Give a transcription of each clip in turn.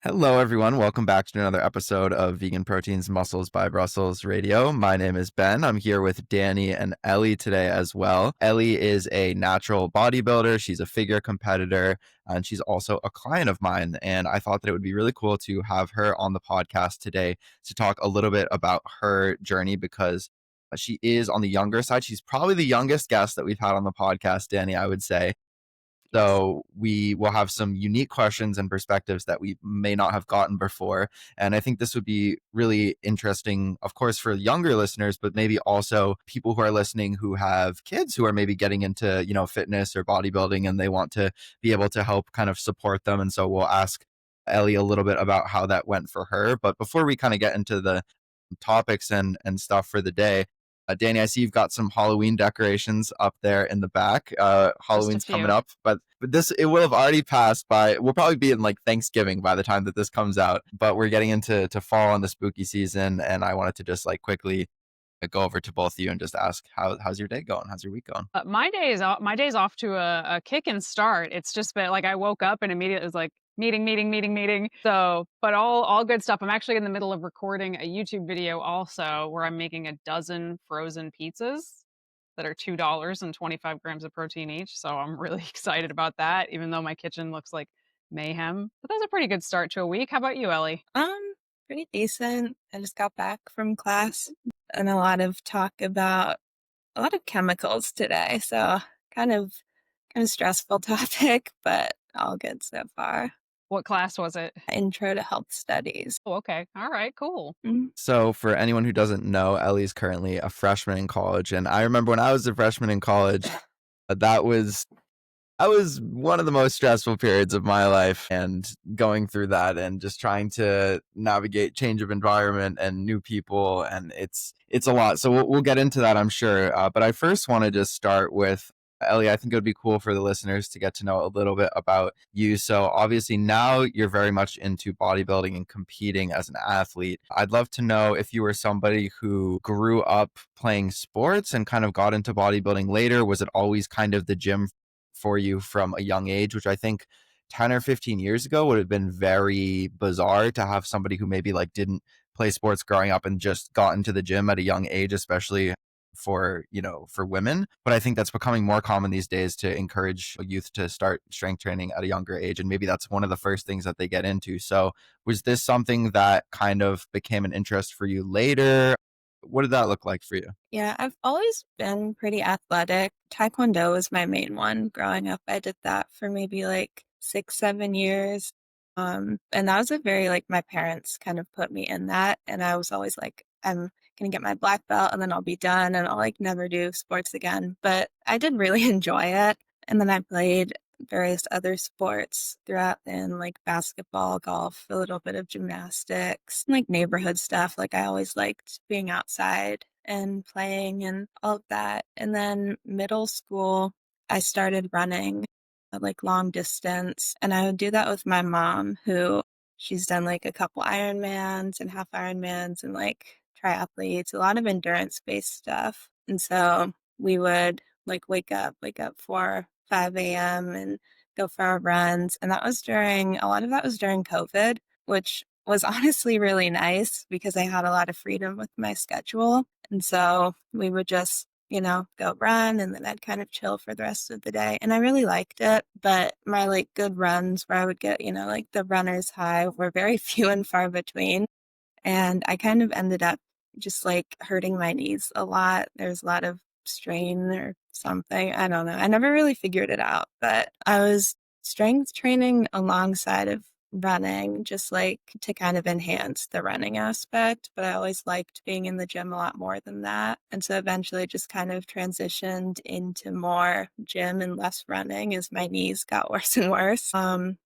Hello, everyone. Welcome back to another episode of Vegan Proteins Muscles by Brussels Radio. My name is Ben. I'm here with Danny and Ellie today as well. Ellie is a natural bodybuilder. She's a figure competitor, and she's also a client of mine. And I thought that it would be really cool to have her on the podcast today to talk a little bit about her journey because she is on the younger side. She's probably the youngest guest that we've had on the podcast, Danny, I would say. Yes. So we will have some unique questions and perspectives that we may not have gotten before. And I think this would be really interesting, of course, for younger listeners, but maybe also people who are listening who have kids who are maybe getting into, fitness or bodybuilding and they want to be able to help kind of support them. And so we'll ask Ellie a little bit about how that went for her. But before we kind of get into the topics and stuff for the day, Danny, I see you've got some Halloween decorations up there in the back. Just a Halloween's coming few. up, but this it will have already passed by. We'll probably be in like Thanksgiving by the time that this comes out. But we're getting into fall and the spooky season, and I wanted to just like quickly go over to both of you and just ask how's your day going? How's your week going? My day's off to a kicking start. It's just been like I woke up and immediately it was like meeting, meeting, meeting, meeting. So, but all good stuff. I'm actually in the middle of recording a YouTube video also where I'm making a dozen frozen pizzas that are $2 and 25 grams of protein each. So I'm really excited about that, even though my kitchen looks like mayhem. But that's a pretty good start to a week. How about you, Ellie? Pretty decent. I just got back from class and a lot of talk about a lot of chemicals today. So kind of stressful topic, but all good so far. What class was it? Intro to health studies. Oh, okay. All right, cool. Mhm. So for anyone who doesn't know, Ellie's currently a freshman in college, and I remember when I was a freshman in college, that was one of the most stressful periods of my life, and going through that and just trying to navigate change of environment and new people, and it's a lot. So we'll get into that, I'm sure. But I first want to just start with Ellie. I think it would be cool for the listeners to get to know a little bit about you. So obviously now you're very much into bodybuilding and competing as an athlete. I'd love to know if you were somebody who grew up playing sports and kind of got into bodybuilding later. Was it always kind of the gym for you from a young age, which I think 10 or 15 years ago would have been very bizarre to have somebody who maybe like didn't play sports growing up and just got into the gym at a young age, especially for women. But I think that's becoming more common these days to encourage youth to start strength training at a younger age. And maybe that's one of the first things that they get into. So was this something that kind of became an interest for you later? What did that look like for you? Yeah, I've always been pretty athletic. Taekwondo was my main one growing up. I did that for maybe like 6, 7 years. And that was a very like my parents kind of put me in that. And I was always like, I'm gonna get my black belt and then I'll be done and I'll like never do sports again. But I did really enjoy it. And then I played various other sports throughout and like basketball, golf, a little bit of gymnastics, like neighborhood stuff. Like I always liked being outside and playing and all of that. And then middle school, I started running like long distance. And I would do that with my mom, who she's done like a couple Ironmans and half Ironmans and like triathletes, a lot of endurance based stuff. And so we would like wake up 4, 5 a.m. and go for our runs. And a lot of that was during COVID, which was honestly really nice because I had a lot of freedom with my schedule. And so we would just, go run and then I'd kind of chill for the rest of the day. And I really liked it. But my like good runs where I would get, like the runner's high were very few and far between. And I kind of ended up just like hurting my knees a lot. There's a lot of strain or something. I don't know. I never really figured it out, but I was strength training alongside of running just like to kind of enhance the running aspect. But I always liked being in the gym a lot more than that. And so eventually just kind of transitioned into more gym and less running as my knees got worse and worse. And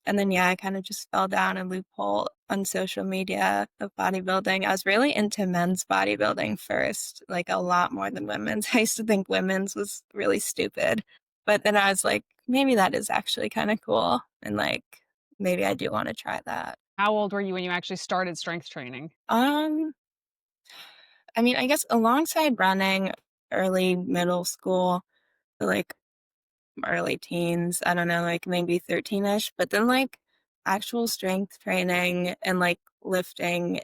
then, yeah, I kind of just fell down a loophole on social media of bodybuilding. I was really into men's bodybuilding first, like a lot more than women's. I used to think women's was really stupid. But then I was like, maybe that is actually kind of cool. And like, maybe I do want to try that. How old were you when you actually started strength training? Um, I mean, I guess alongside running, early middle school, like early teens, I don't know, like maybe 13ish. But then like actual strength training and like lifting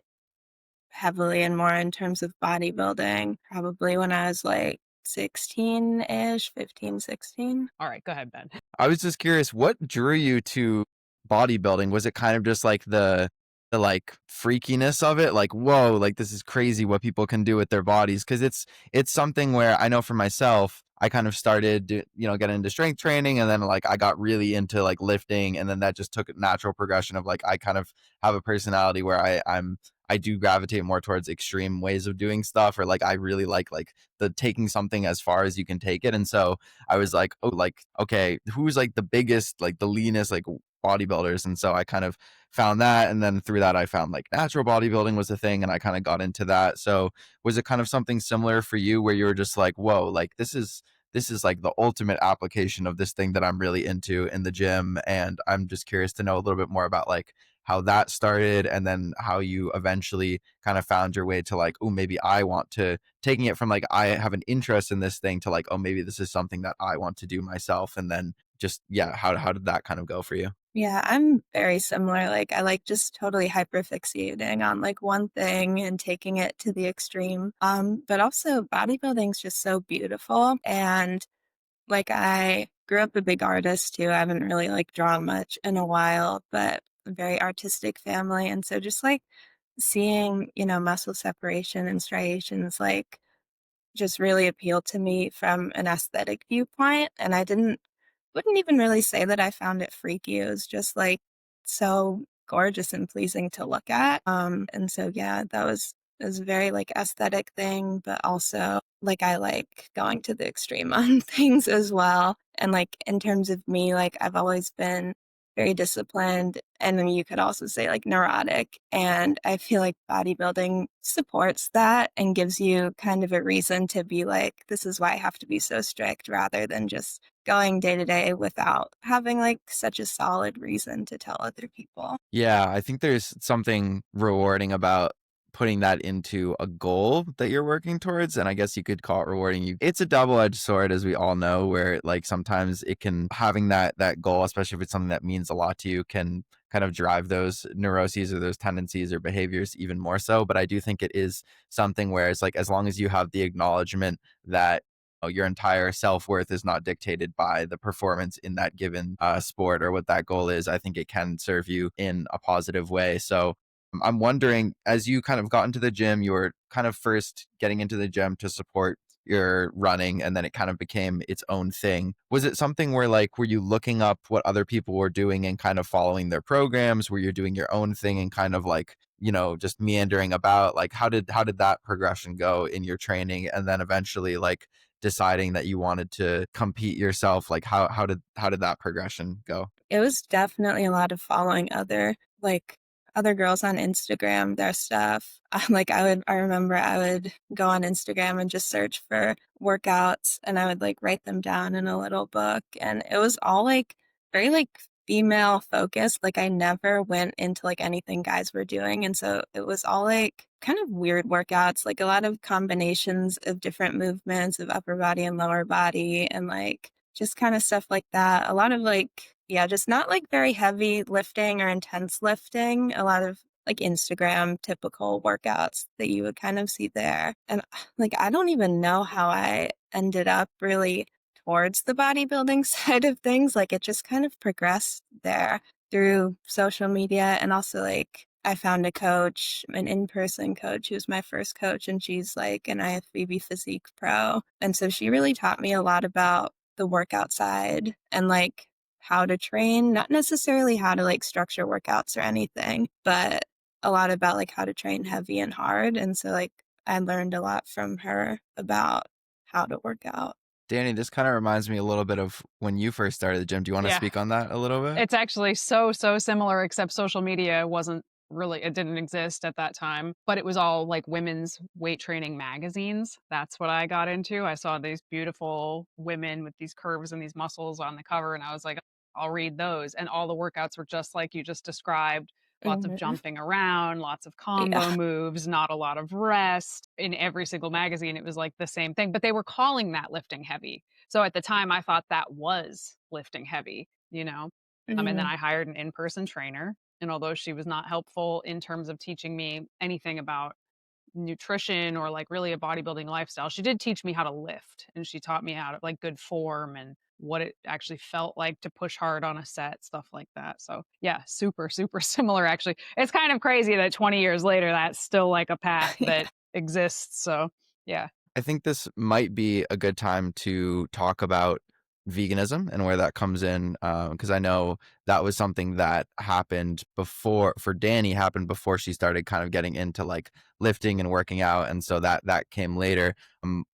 heavily and more in terms of bodybuilding, probably when I was like 16-ish, 15, 16. All right, go ahead, Ben. I was just curious, what drew you to bodybuilding? Was it kind of just like the like freakiness of it? Like, whoa, like this is crazy what people can do with their bodies. Cause it's something where I know for myself, I kind of started getting into strength training, and then like I got really into like lifting, and then that just took a natural progression of like I kind of have a personality where I do gravitate more towards extreme ways of doing stuff, or like I really like the taking something as far as you can take it. And so I was like, oh, like, okay, who's like the biggest, like the leanest, like bodybuilders? And so I kind of found that. And then through that, I found like natural bodybuilding was a thing, and I kind of got into that. So was it kind of something similar for you where you were just like, whoa, like this is like the ultimate application of this thing that I'm really into in the gym? And I'm just curious to know a little bit more about like how that started, and then how you eventually kind of found your way to like, oh, maybe I want to, taking it from like I have an interest in this thing to like, oh, maybe this is something that I want to do myself. And then just, yeah, how did that kind of go for you? Yeah, I'm very similar. Like, I like just totally hyperfixating on like one thing and taking it to the extreme. But also bodybuilding's just so beautiful. And like, I grew up a big artist too. I haven't really like drawn much in a while, but a very artistic family. And so just like seeing, muscle separation and striations, like just really appealed to me from an aesthetic viewpoint. And I wouldn't even really say that I found it freaky. It was just like so gorgeous and pleasing to look at. And so yeah, that was a very like aesthetic thing, but also like I like going to the extreme on things as well. And like in terms of me, like I've always been very disciplined, and then you could also say like neurotic. And I feel like bodybuilding supports that and gives you kind of a reason to be like, this is why I have to be so strict, rather than just going day to day without having like such a solid reason to tell other people. Yeah, I think there's something rewarding about putting that into a goal that you're working towards. And I guess you could call it rewarding. It's a double-edged sword, as we all know, where like sometimes it can, having that goal, especially if it's something that means a lot to you, can kind of drive those neuroses or those tendencies or behaviors even more so. But I do think it is something where it's like, as long as you have the acknowledgement that your entire self-worth is not dictated by the performance in that given sport or what that goal is, I think it can serve you in a positive way. So I'm wondering, as you kind of got into the gym, you were kind of first getting into the gym to support your running, and then it kind of became its own thing. Was it something where like, were you looking up what other people were doing and kind of following their programs? Were you doing your own thing and kind of like, just meandering about? Like, how did that progression go in your training? And then eventually like deciding that you wanted to compete yourself, like how did that progression go? It was definitely a lot of following other girls on Instagram, their stuff. I remember I would go on Instagram and just search for workouts, and I would like write them down in a little book. And it was all like very like female focused. Like I never went into like anything guys were doing. And so it was all like kind of weird workouts, like a lot of combinations of different movements of upper body and lower body, and like just kind of stuff like that. A lot of like, yeah, just not like very heavy lifting or intense lifting. A lot of like Instagram typical workouts that you would kind of see there. And like, I don't even know how I ended up really towards the bodybuilding side of things. Like, it just kind of progressed there through social media. And also, like, I found a coach, an in-person coach who was my first coach, and she's like an IFBB physique pro. And so she really taught me a lot about the workout side and like how to train, not necessarily how to like structure workouts or anything, but a lot about like how to train heavy and hard. And so like I learned a lot from her about how to work out. Danny, this kind of reminds me a little bit of when you first started the gym. Do you want to Yeah. speak on that a little bit? It's actually so similar, except social media it didn't exist at that time, but it was all like women's weight training magazines. That's what I got into. I saw these beautiful women with these curves and these muscles on the cover, and I was like, I'll read those. And all the workouts were just like you just described. Lots of Mhm. jumping around, lots of combo Yeah. moves, not a lot of rest. In every single magazine, it was like the same thing, but they were calling that lifting heavy. So at the time, I thought that was lifting heavy. And then Mhm. I hired an in-person trainer, And although she was not helpful in terms of teaching me anything about nutrition or like really a bodybuilding lifestyle, she did teach me how to lift, and she taught me how to like good form and what it actually felt like to push hard on a set, stuff like that. So yeah, super, super similar actually. It's kind of crazy that 20 years later, that's still like a path Yeah. that exists. So yeah. I think this might be a good time to talk about veganism and where that comes in, because I know that was something that happened before for Danny, happened before she started kind of getting into like lifting and working out, and so that came later.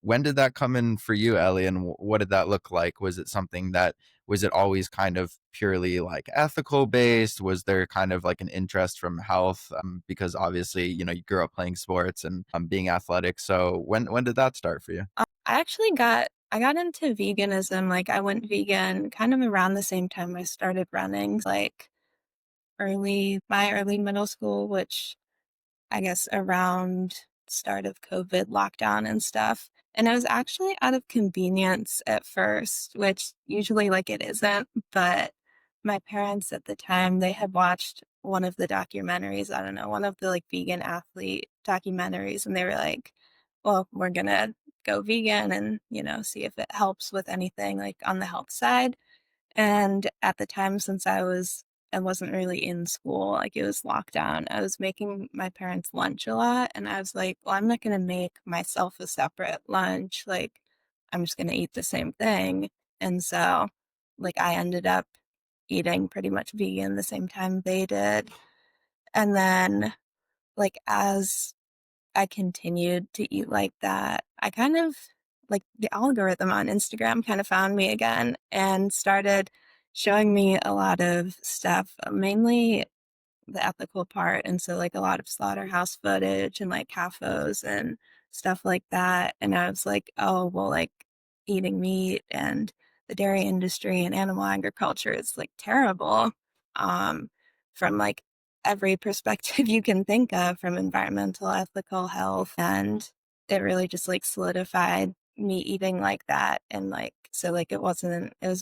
When did that come in for you, Ellie, and what did that look like? Was it something that was it always kind of purely like ethical based? Was there kind of like an interest from health? Because obviously, you know, you grew up playing sports and being athletic. So when did that start for you? I got into veganism. Like I went vegan kind of around the same time I started running, like my early middle school, which I guess around start of COVID lockdown and stuff. And I was actually out of convenience at first, which usually like it isn't, but my parents at the time, they had watched one of the documentaries, I don't know, one of the like vegan athlete documentaries, and they were like, well, we're gonna go vegan and, you know, see if it helps with anything like on the health side. And at the time, since I wasn't really in school, like it was lockdown, I was making my parents lunch a lot. And I was like, well, I'm not going to make myself a separate lunch. Like, I'm just going to eat the same thing. And so, like, I ended up eating pretty much vegan the same time they did. And then, like, as I continued to eat like that, I kind of like the algorithm on Instagram kind of found me again and started showing me a lot of stuff, mainly the ethical part. And so, like, a lot of slaughterhouse footage and like CAFOs and stuff like that. And I was like, oh, well, like eating meat and the dairy industry and animal agriculture is like terrible, um, from like every perspective you can think of, from environmental, ethical, health. And it really just like solidified me eating like that. And like, so like it was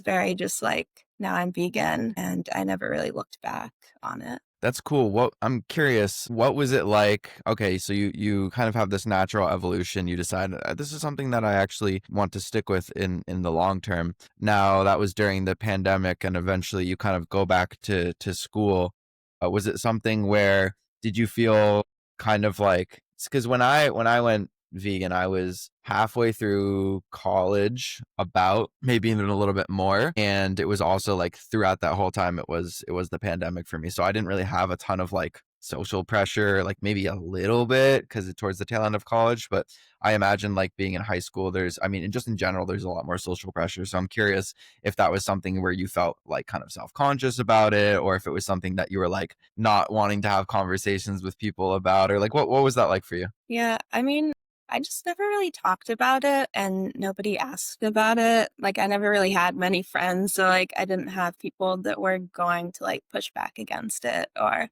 very just like, now I'm vegan, and I never really looked back on it. That's cool. What I'm curious, what was it like? Okay, so you kind of have this natural evolution. You decide this is something that I actually want to stick with in the long term. Now that was during the pandemic, and eventually you kind of go back to school. Was it something where did you feel kind of like because when I went vegan, I was halfway through college, about maybe even a little bit more, and it was also like throughout that whole time it was the pandemic for me, so I didn't really have a ton of like social pressure, like maybe a little bit because towards the tail end of college, but I imagine like being in high school, there's I mean and just in general there's a lot more social pressure, so I'm curious if that was something where you felt like kind of self-conscious about it, or if it was something that you were like not wanting to have conversations with people about, or like what was that like for you? Yeah, I mean, I just never really talked about it and nobody asked about it. Like, I never really had many friends, so like I didn't have people that were going to like push back against it or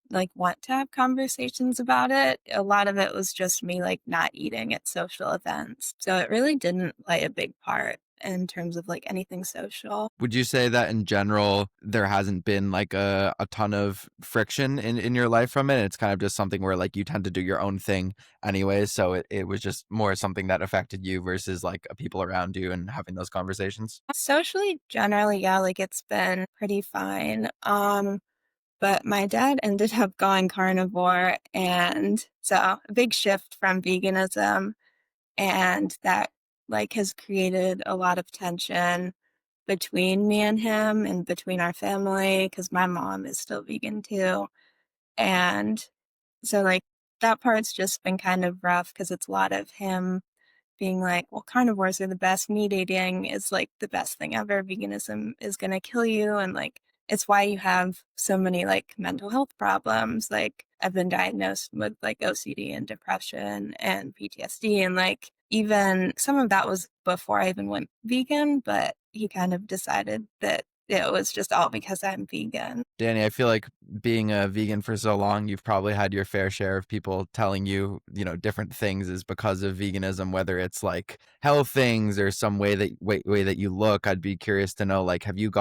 like want to have conversations about it. A lot of it was just me like not eating at social events. So it really didn't play a big part in terms of like anything social. Would you say that in general, there hasn't been like a ton of friction in your life from it? It's kind of just something where like you tend to do your own thing anyway. So it was just more something that affected you versus like people around you and having those conversations. Socially, generally, yeah, like it's been pretty fine. But my dad ended up going carnivore, and so a big shift from veganism, and that like has created a lot of tension between me and him and between our family because my mom is still vegan too. And so like that part's just been kind of rough because it's a lot of him being like, well, carnivores are the best. Meat eating is like the best thing ever. Veganism is going to kill you. And like, it's why you have so many like mental health problems. Like, I've been diagnosed with like OCD and depression and PTSD. And like, even some of that was before I even went vegan, but he kind of decided that it was just all because I'm vegan. Danny, I feel like being a vegan for so long, you've probably had your fair share of people telling you, different things is because of veganism, whether it's like health things or some way that you look. I'd be curious to know, like, have you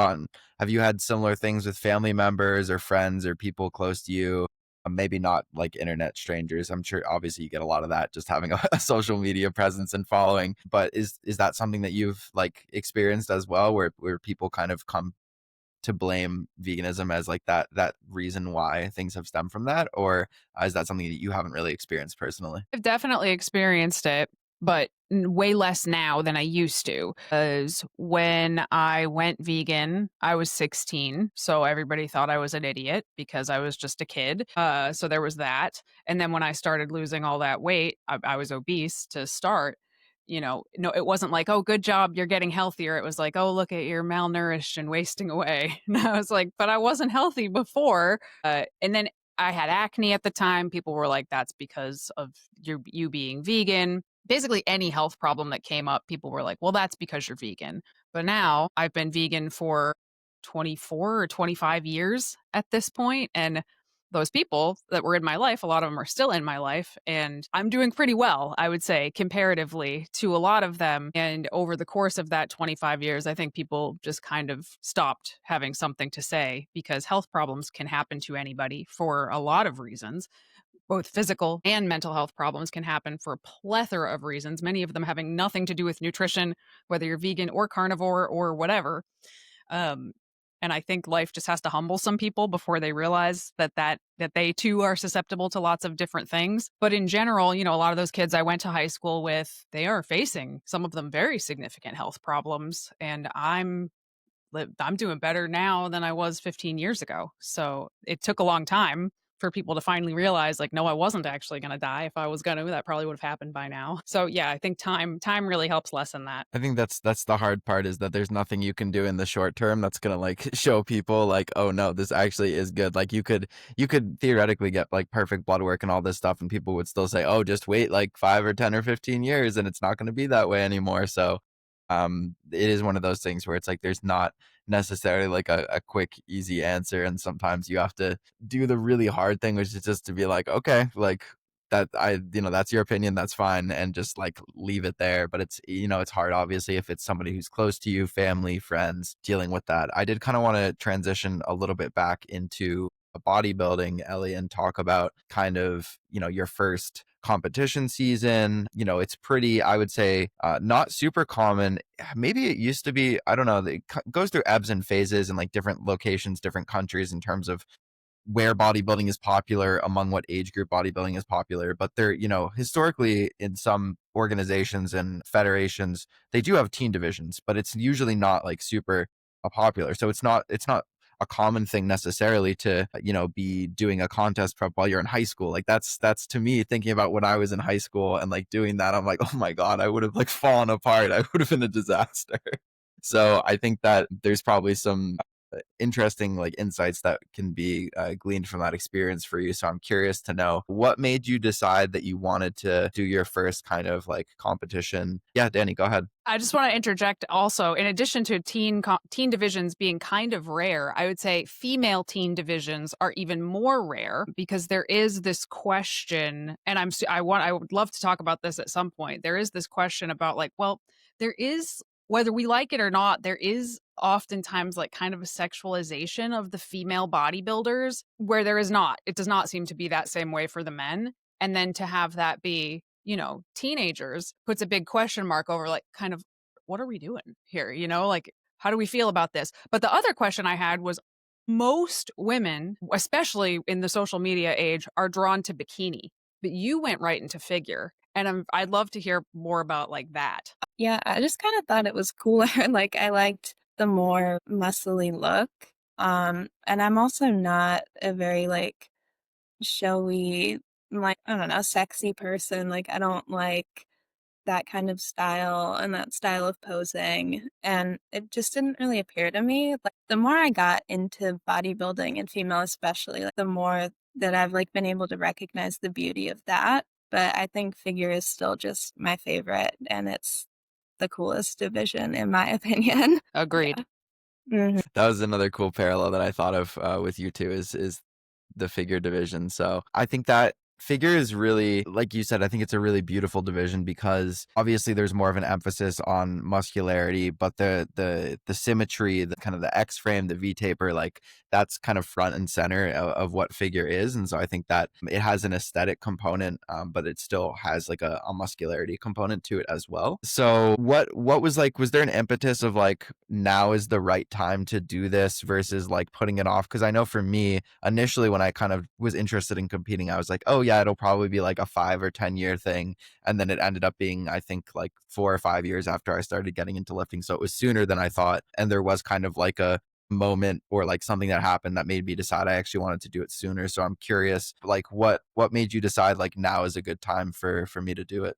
had similar things with family members or friends or people close to you? Maybe not like internet strangers. I'm sure obviously you get a lot of that just having a social media presence and following. But is that something that you've like experienced as well, where people kind of come to blame veganism as like that reason why things have stemmed from that, or is that something that you haven't really experienced personally? I've definitely experienced it, but way less now than I used to. Because when I went vegan, I was 16. So everybody thought I was an idiot because I was just a kid. So there was that. And then when I started losing all that weight, I was obese to start. No, it wasn't like, oh, good job, you're getting healthier. It was like, oh, look at you're malnourished and wasting away. And I was like, but I wasn't healthy before. And then I had acne at the time. People were like, that's because of you being vegan. Basically, any health problem that came up, people were like, well, that's because you're vegan. But now I've been vegan for 24 or 25 years at this point, and those people that were in my life, a lot of them are still in my life, and I'm doing pretty well, I would say, comparatively to a lot of them. And over the course of that 25 years, I think people just kind of stopped having something to say because health problems can happen to anybody for a lot of reasons. Both physical and mental health problems can happen for a plethora of reasons, many of them having nothing to do with nutrition, whether you're vegan or carnivore or whatever. Um, and I think life just has to humble some people before they realize that they too are susceptible to lots of different things. But in general, a lot of those kids I went to high school with, they are facing some of them very significant health problems, and I'm doing better now than I was 15 years ago. So it took a long time for people to finally realize, like, no, I wasn't actually going to die. If I was going to, that probably would have happened by now. So yeah, I think time really helps lessen that. I think that's the hard part, is that there's nothing you can do in the short term that's gonna like show people like, oh no, this actually is good. Like you could theoretically get like perfect blood work and all this stuff, and people would still say, oh, just wait like 5 or 10 or 15 years and it's not gonna be that way anymore. So it is one of those things where it's like there's not necessarily like a quick easy answer, and sometimes you have to do the really hard thing, which is just to be like, okay, like that's your opinion, that's fine, and just like leave it there. But it's hard obviously if it's somebody who's close to you, family, friends, dealing with that. I did kind of want to transition a little bit back into bodybuilding, Ellie, and talk about kind of your first competition season. It's pretty, I would say, not super common. Maybe it used to be, I don't know, it goes through ebbs and phases in like different locations, different countries, in terms of where bodybuilding is popular, among what age group bodybuilding is popular. But they're, historically in some organizations and federations, they do have teen divisions, but it's usually not like super popular. So it's not a common thing necessarily to, be doing a contest prep while you're in high school. Like that's to me, thinking about when I was in high school and like doing that, I'm like, oh my God, I would have like fallen apart. I would have been a disaster. So I think that there's probably some interesting like insights that can be gleaned from that experience for you. So I'm curious to know, what made you decide that you wanted to do your first kind of like competition? Yeah, Danny, go ahead. I just want to interject also, in addition to teen divisions being kind of rare, I would say female teen divisions are even more rare, because there is this question, and I would love to talk about this at some point. There is this question about like, well, there is, whether we like it or not, there is oftentimes like kind of a sexualization of the female bodybuilders, where there is not. It does not seem to be that same way for the men. And then to have that be, teenagers, puts a big question mark over like, kind of, what are we doing here? Like, how do we feel about this? But the other question I had was, most women, especially in the social media age, are drawn to bikini, but you went right into figure. And I'd love to hear more about like that. Yeah, I just kind of thought it was cooler. Like I liked the more muscly look. And I'm also not a very like showy, like, I don't know, sexy person. Like I don't like that kind of style and that style of posing. And it just didn't really appear to me. Like the more I got into bodybuilding, and female especially, like the more that I've like been able to recognize the beauty of that. But I think figure is still just my favorite, and it's the coolest division in my opinion. Agreed. Yeah. Mhm. That was another cool parallel that I thought of with you two is the figure division. So I think that figure is really, like you said, I think it's a really beautiful division because obviously there's more of an emphasis on muscularity, but the symmetry, the kind of the X frame, the V taper, like that's kind of front and center of what figure is. And so I think that it has an aesthetic component, but it still has like a muscularity component to it as well. So what was like, was there an impetus of like, now is the right time to do this versus like putting it off? Because I know for me, initially when I kind of was interested in competing, I was like, oh yeah, it'll probably be like a 5 or 10 year thing. And then it ended up being, I think, like 4 or 5 years after I started getting into lifting. So it was sooner than I thought. And there was kind of like a moment or like something that happened that made me decide I actually wanted to do it sooner. So I'm curious, like what made you decide like now is a good time for me to do it?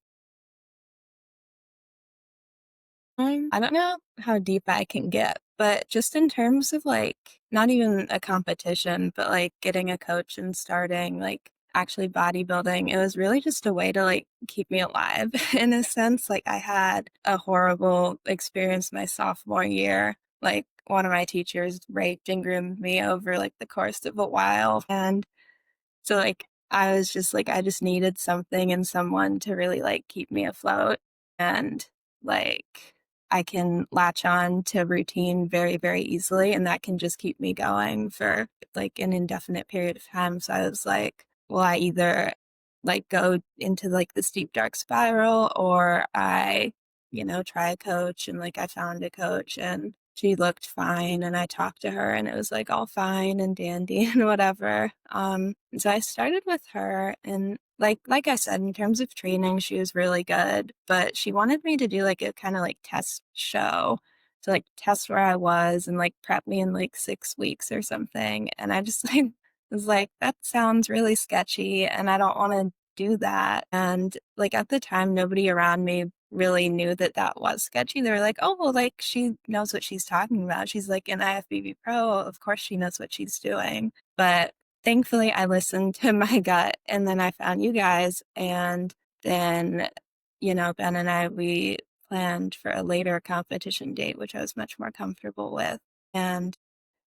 I don't know how deep I can get, but just in terms of like not even a competition, but like getting a coach and starting like actually bodybuilding, it was really just a way to like keep me alive in a sense. Like I had a horrible experience my sophomore year. Like one of my teachers raped and groomed me over like the course of a while. And so like I was just like I just needed something and someone to really like keep me afloat and like I can latch on to routine very, very easily and that can just keep me going for like an indefinite period of time. So I was like, well, I either like go into like the steep dark spiral or I, try a coach and like I found a coach and she looked fine and I talked to her and it was like all fine and dandy and whatever. So I started with her and like I said, in terms of training, she was really good, but she wanted me to do like a kind of like test show to like test where I was and like prep me in like 6 weeks or something. And I just like was like, that sounds really sketchy and I don't want to do that. And like at the time, nobody around me really knew that that was sketchy. They were like, oh, well, like she knows what she's talking about. She's like an IFBB pro. Of course she knows what she's doing. But thankfully I listened to my gut and then I found you guys. And then, Ben and I, we planned for a later competition date, which I was much more comfortable with. And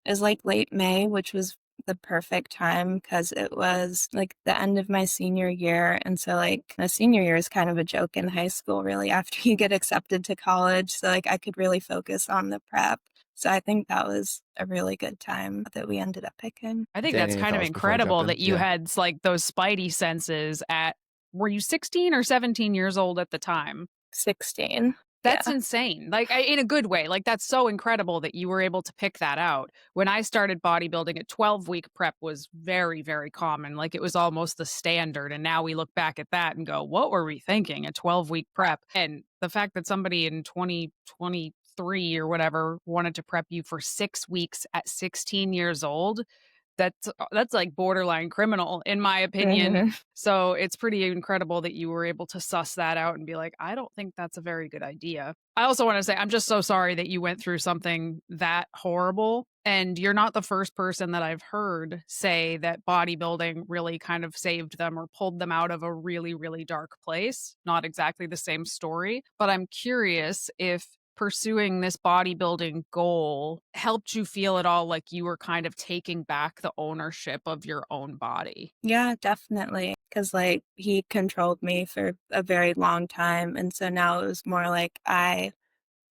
it was like late May, which was the perfect time because it was like the end of my senior year. And so like a senior year is kind of a joke in high school, really, after you get accepted to college. So like I could really focus on the prep. So I think that was a really good time that we ended up picking. I think Danny, that's any kind of thoughts before I jump incredible in? that you Yeah. had like those spidey senses at, were you 16 or 17 years old at the time? 16. That's Yeah. insane. Like in a good way. Like that's so incredible that you were able to pick that out. When I started bodybuilding, a 12-week prep was very, very common. Like it was almost the standard. And now we look back at that and go, what were we thinking? A 12-week prep. And the fact that somebody in 2023 or whatever wanted to prep you for 6 weeks at 16 years old, that's like borderline criminal in my opinion. Mhm. So it's pretty incredible that you were able to suss that out and be like, I don't think that's a very good idea. I also want to say I'm just so sorry that you went through something that horrible. And you're not the first person that I've heard say that bodybuilding really kind of saved them or pulled them out of a really, really dark place. Not exactly the same story, but I'm curious if pursuing this bodybuilding goal helped you feel at all like you were kind of taking back the ownership of your own body? Yeah, definitely. Because like he controlled me for a very long time. And so now it was more like I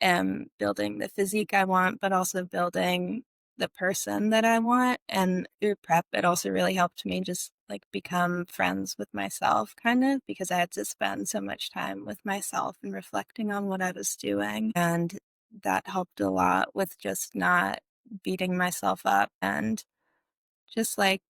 am building the physique I want, but also building the person that I want. And through prep, it also really helped me just like become friends with myself, kind of, because I had to spend so much time with myself and reflecting on what I was doing. And that helped a lot with just not beating myself up and just like,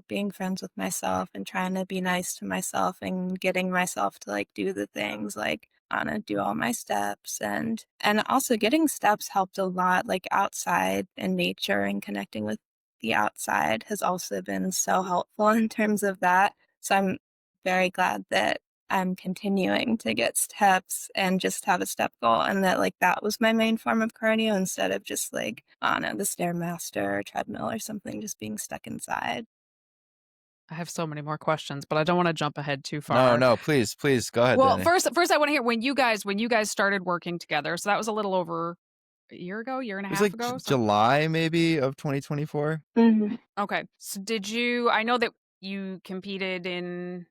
being friends with myself and trying to be nice to myself and getting myself to like do the things like wanna do all my steps and also getting steps helped a lot like outside in nature and connecting with the outside has also been so helpful in terms of that. So I'm very glad that I'm continuing to get steps and just have a step goal and that like that was my main form of cardio instead of just like, I don't know, the Stairmaster or treadmill or something, just being stuck inside. I have so many more questions, but I don't want to jump ahead too No, far. no, please go ahead, Well, Danny. first I want to hear when you guys started working together. So that was a little over a year ago, year and a It was half like ago. July maybe of 2024. Okay. So did you? I know that you competed in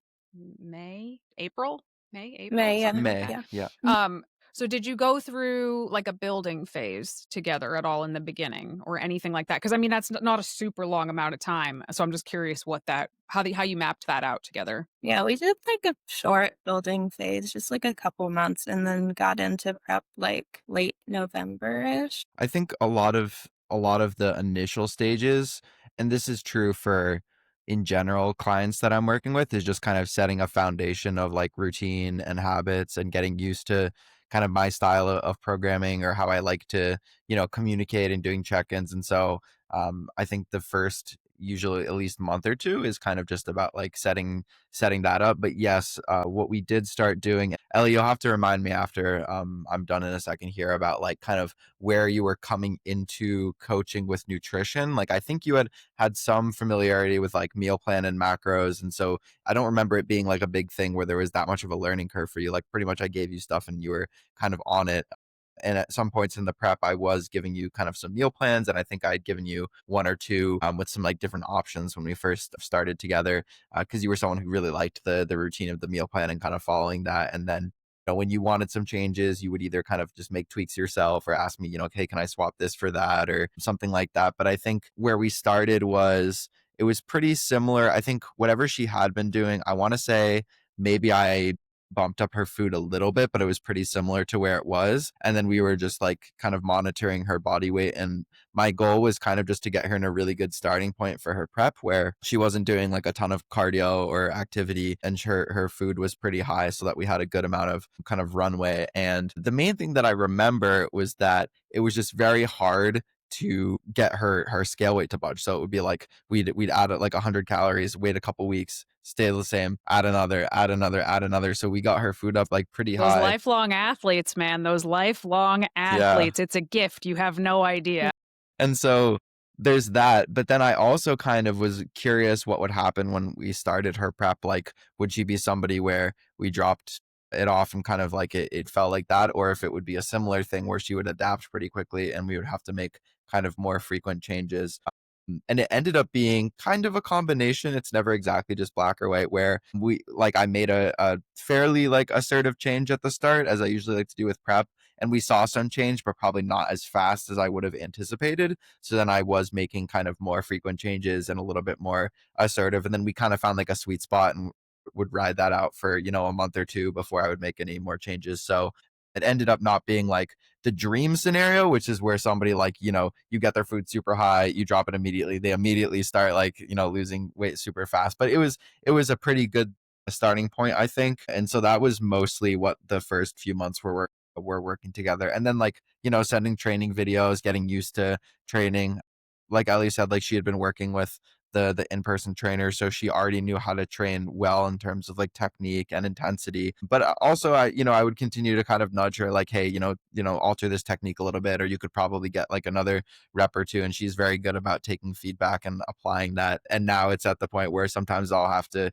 May, April, May, yeah. something like that. May, yeah. So did you go through like a building phase together at all in the beginning or anything like that? Because I mean, that's not a super long amount of time. So I'm just curious how you mapped that out together. Yeah, we did like a short building phase, just like a couple months, and then got into prep like late November-ish. I think a lot of the initial stages, and this is true for in general clients that I'm working with, is just kind of setting a foundation of like routine and habits and getting used to kind of my style of programming or how I like to, communicate and doing check-ins. And so I think the first usually at least month or two is kind of just about like setting that up. But yes, what we did start doing, Ellie, you'll have to remind me after I'm done in a second here about like kind of where you were coming into coaching with nutrition. Like I think you had some familiarity with like meal plan and macros, and so I don't remember it being like a big thing where there was that much of a learning curve for you. Like pretty much I gave you stuff and you were kind of on it. And at some points in the prep, I was giving you kind of some meal plans, and I think I'd given you one or two with some like different options when we first started together, because you were someone who really liked the routine of the meal plan and kind of following that. And then when you wanted some changes, you would either kind of just make tweaks yourself or ask me, hey, can I swap this for that or something like that. But I think where we started it was pretty similar. I think whatever she had been doing, I want to say maybe I bumped up her food a little bit, but it was pretty similar to where it was. And then we were just like kind of monitoring her body weight. And my goal was kind of just to get her in a really good starting point for her prep where she wasn't doing like a ton of cardio or activity and her food was pretty high so that we had a good amount of kind of runway. And the main thing that I remember was that it was just very hard to get her scale weight to budge. So it would be like we'd add like 100 calories, wait a couple weeks, stay the same, add another. So we got her food up like pretty Those high. lifelong athletes, man, those lifelong athletes. It's a gift. You have no idea. And so there's that. But then I also kind of was curious what would happen when we started her prep. Like, would she be somebody where we dropped it off and kind of like it felt like that, or if it would be a similar thing where she would adapt pretty quickly and we would have to make kind of more frequent changes. And it ended up being kind of a combination. It's never exactly just black or white, where I made a fairly like assertive change at the start, as I usually like to do with prep. And we saw some change, but probably not as fast as I would have anticipated. So then I was making kind of more frequent changes and a little bit more assertive. And then we kind of found like a sweet spot and would ride that out for, a month or two before I would make any more changes. So it ended up not being like the dream scenario, which is where somebody like, you get their food super high, you drop it immediately. They immediately start like, losing weight super fast. But it was a pretty good starting point, I think. And so that was mostly what the first few months were working together. And then like, sending training videos, getting used to training. Like Ellie said, like she had been working with the in-person trainer, so she already knew how to train well in terms of like technique and intensity. But also I would continue to kind of nudge her like, hey, alter this technique a little bit, or you could probably get like another rep or two. And she's very good about taking feedback and applying that. And now it's at the point where sometimes I'll have to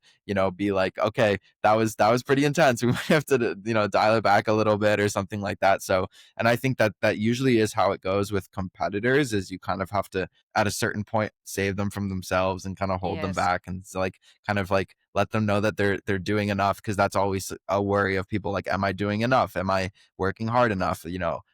be like, okay, that was pretty intense, we might have to dial it back a little bit or something like that. So, and I think that usually is how it goes with competitors, is you kind of have to at a certain point save them from themselves and kind of hold them Yes. back and like kind of like let them know that they're doing enough, because that's always a worry of people, like, am I doing enough, am I working hard enough,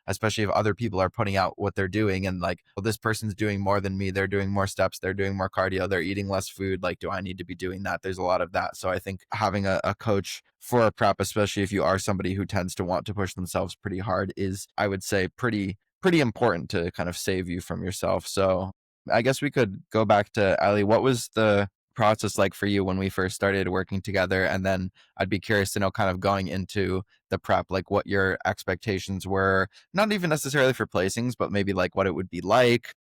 especially if other people are putting out what they're doing and like, well, this person's doing more than me, they're doing more steps, they're doing more cardio, they're eating less food, like, do I need to be doing that? There's a lot of that. So I think having a coach for a prep, especially if you are somebody who tends to want to push themselves pretty hard, is, I would say, pretty important to kind of save you from yourself. So I guess we could go back to Ellie. What was the process like for you when we first started working together? And then I'd be curious to know, kind of going into the prep, like what your expectations were, not even necessarily for placings, but maybe like what it would be like.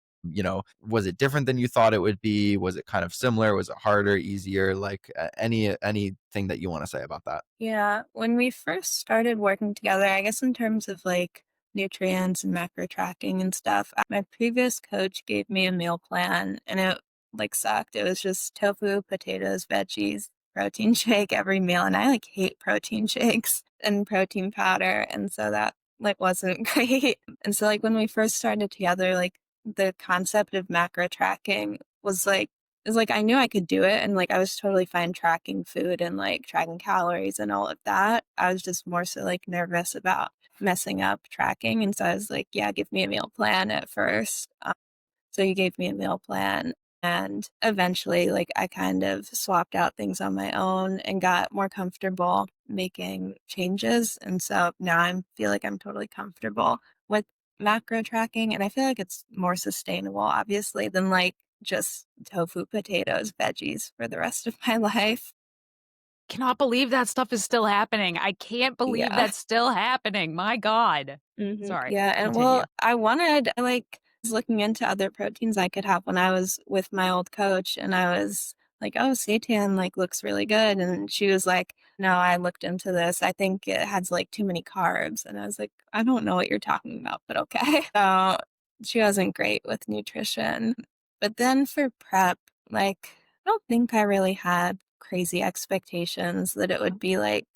Was it different than you thought it would be? Was it kind of similar? Was it harder, easier? Like anything that you want to say about that? Yeah, when we first started working together, I guess in terms of like nutrients and macro tracking and stuff, my previous coach gave me a meal plan and it like sucked. It was just tofu, potatoes, veggies, protein shake every meal. And I like hate protein shakes and protein powder. And so that like wasn't great. And so like when we first started together, like the concept of macro tracking was like I knew I could do it and like I was totally fine tracking food and like tracking calories and all of that. I was just more so like nervous about messing up tracking. And so I was like, yeah, give me a meal plan at first. So you gave me a meal plan. And eventually, like, I kind of swapped out things on my own and got more comfortable making changes. And so now I feel like I'm totally comfortable with macro tracking. And I feel like it's more sustainable, obviously, than like just tofu, potatoes, veggies for the rest of my life. Cannot believe that stuff is still happening. I can't believe Yeah. that's still happening. My God. Sorry, Yeah, and continue. well, I like was looking into other proteins I could have when I was with my old coach, and I was like, "Oh, seitan like looks really good," and she was like, "No, I looked into this. I think it has like too many carbs," and I was like, "I don't know what you're talking about, but okay." So she wasn't great with nutrition, but then for prep, like I don't think I really had crazy expectations that it would be like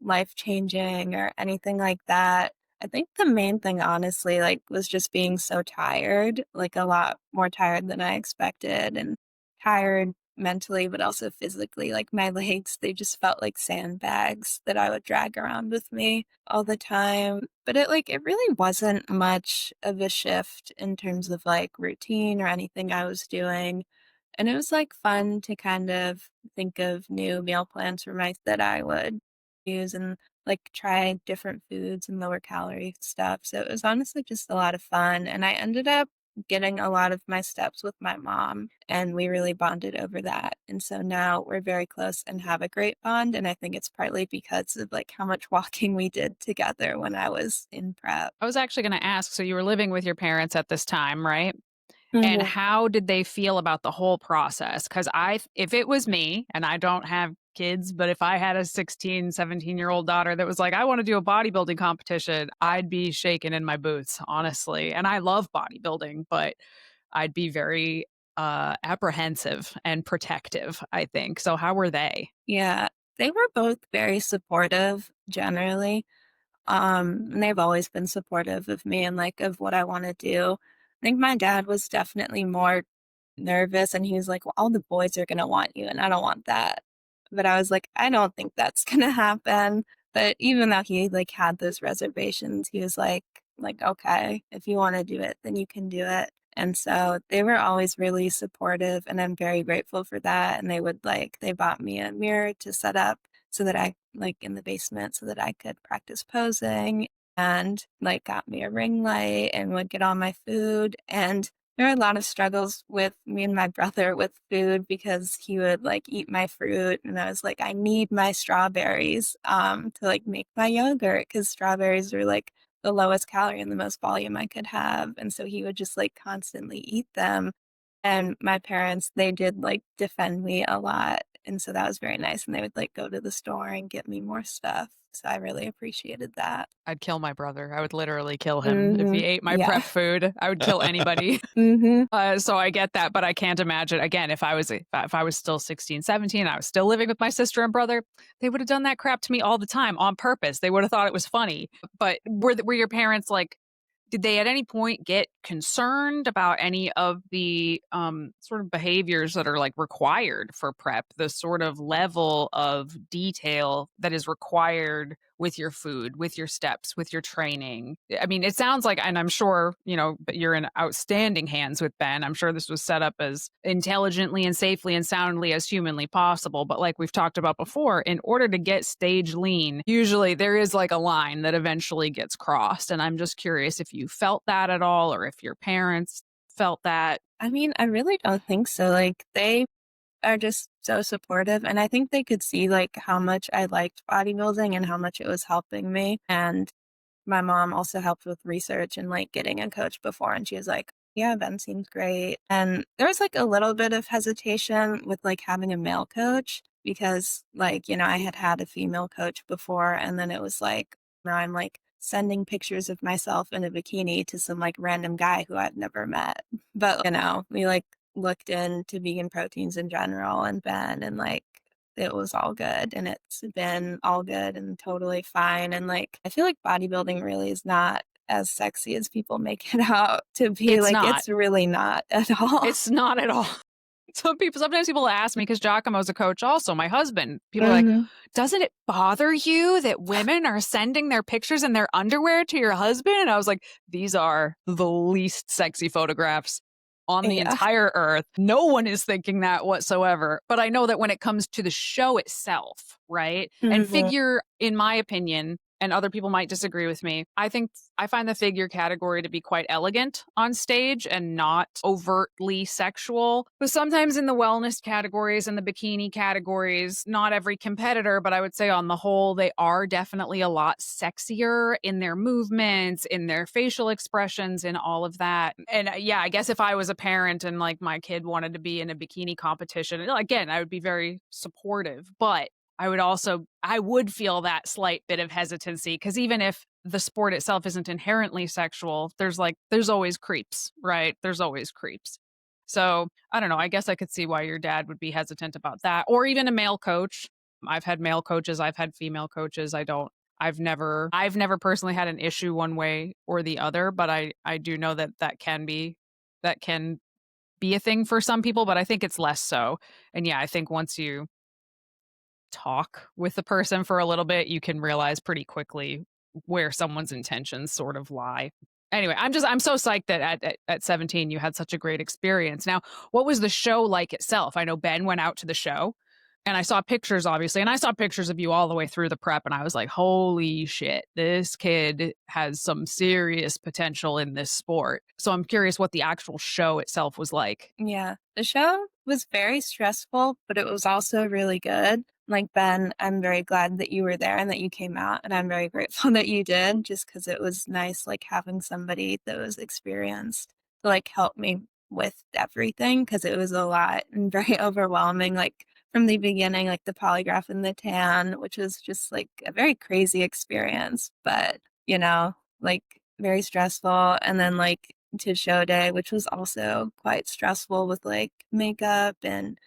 life changing or anything like that. I think the main thing, honestly, like, was just being so tired, like, a lot more tired than I expected and tired mentally, but also physically. Like, my legs, they just felt like sandbags that I would drag around with me all the time. But it really wasn't much of a shift in terms of like routine or anything I was doing. And it was like fun to kind of think of new meal plans for my that I would use and like try different foods and lower calorie stuff. So it was honestly just a lot of fun. And I ended up getting a lot of my steps with my mom and we really bonded over that. And so now we're very close and have a great bond. And I think it's partly because of like how much walking we did together when I was in prep. I was actually going to ask, so you were living with your parents at this time, right? And Mhm. how did they feel about the whole process? Because if it was me, and I don't have kids, but if I had a 16, 17-year-old daughter that was like, I want to do a bodybuilding competition, I'd be shaking in my boots, honestly. And I love bodybuilding, but I'd be very apprehensive and protective, I think. So how were they? Yeah, they were both very supportive generally. And they've always been supportive of me and like of what I want to do. I think my dad was definitely more nervous and he was like, well, all the boys are going to want you and I don't want that. But I was like, I don't think that's going to happen. But even though he like had those reservations, he was like, okay, if you want to do it, then you can do it. And so they were always really supportive and I'm very grateful for that. And they bought me a mirror to set up so that I like in the basement so that I could practice posing and like got me a ring light and would get all my food. And there were a lot of struggles with me and my brother with food because he would like eat my fruit and I was like, I need my strawberries to like make my yogurt because strawberries are like the lowest calorie and the most volume I could have. And so he would just like constantly eat them. And my parents, they did like defend me a lot. And so that was very nice. And they would like go to the store and get me more stuff. So I really appreciated that. I'd kill my brother. I would literally kill him if he Mhm. ate my Yeah. prep food. I would kill anybody. Mhm. So I get that, but I can't imagine again if I was still 16, 17, I was still living with my sister and brother, they would have done that crap to me all the time on purpose. They would have thought it was funny. But were your parents like did they at any point get concerned about any of the sort of behaviors that are like required for prep, the sort of level of detail that is required with your food, with your steps, with your training? I mean, it sounds like, and I'm sure, but you're in outstanding hands with Ben. I'm sure this was set up as intelligently and safely and soundly as humanly possible. But like we've talked about before, in order to get stage lean, usually there is like a line that eventually gets crossed. And I'm just curious if you felt that at all or if your parents felt that. I mean, I really don't think so. Like they are just so supportive and I think they could see like how much I liked bodybuilding and how much it was helping me. And my mom also helped with research and like getting a coach before and she was like, yeah, Ben seems great. And there was like a little bit of hesitation with like having a male coach because like, I had had a female coach before and then it was like now I'm like sending pictures of myself in a bikini to some like random guy who I've never met. But we like looked into vegan proteins in general and Ben and like it was all good, and it's been all good and totally fine. And like, I feel like bodybuilding really is not as sexy as people make it out to be. It's Like, not. it's really not at all. It's not at all. Sometimes people ask me, because 𝐬𝐿𝐫𝐿 is a coach also, my husband. People are like, Mhm. doesn't it bother you that women are sending their pictures in their underwear to your husband? And I was like, these are the least sexy photographs on the Yeah. entire earth. No one is thinking that whatsoever. But I know that when it comes to the show itself, right? And Mhm. figure, in my opinion, and other people might disagree with me, I find the figure category to be quite elegant on stage and not overtly sexual. But sometimes in the wellness categories and the bikini categories, not every competitor, but I would say on the whole, they are definitely a lot sexier in their movements, in their facial expressions, in all of that. And yeah, I guess if I was a parent and like my kid wanted to be in a bikini competition, again, I would be very supportive. But I would feel that slight bit of hesitancy, because even if the sport itself isn't inherently sexual, there's always creeps, right? There's always creeps. So I don't know. I guess I could see why your dad would be hesitant about that, or even a male coach. I've had male coaches. I've had female coaches. I've never personally had an issue one way or the other, but I do know that can be a thing for some people, but I think it's less so. And yeah, I think once you talk with the person for a little bit, you can realize pretty quickly where someone's intentions sort of lie. Anyway, I'm so psyched that at 17 you had such a great experience. Now, what was the show like itself? I know Ben went out to the show, and I saw pictures, obviously, and I saw pictures of you all the way through the prep, and I was like, holy shit, this kid has some serious potential in this sport. So I'm curious what the actual show itself was like. Yeah. The show was very stressful, but it was also really good. Like, Ben, I'm very glad that you were there and that you came out, and I'm very grateful that you did, just because it was nice, like, having somebody that was experienced to, like, help me with everything, because it was a lot and very overwhelming, like, from the beginning, like, the polygraph and the tan, which was just, like, a very crazy experience, but, like, very stressful, and then, like, to show day, which was also quite stressful with, like, makeup and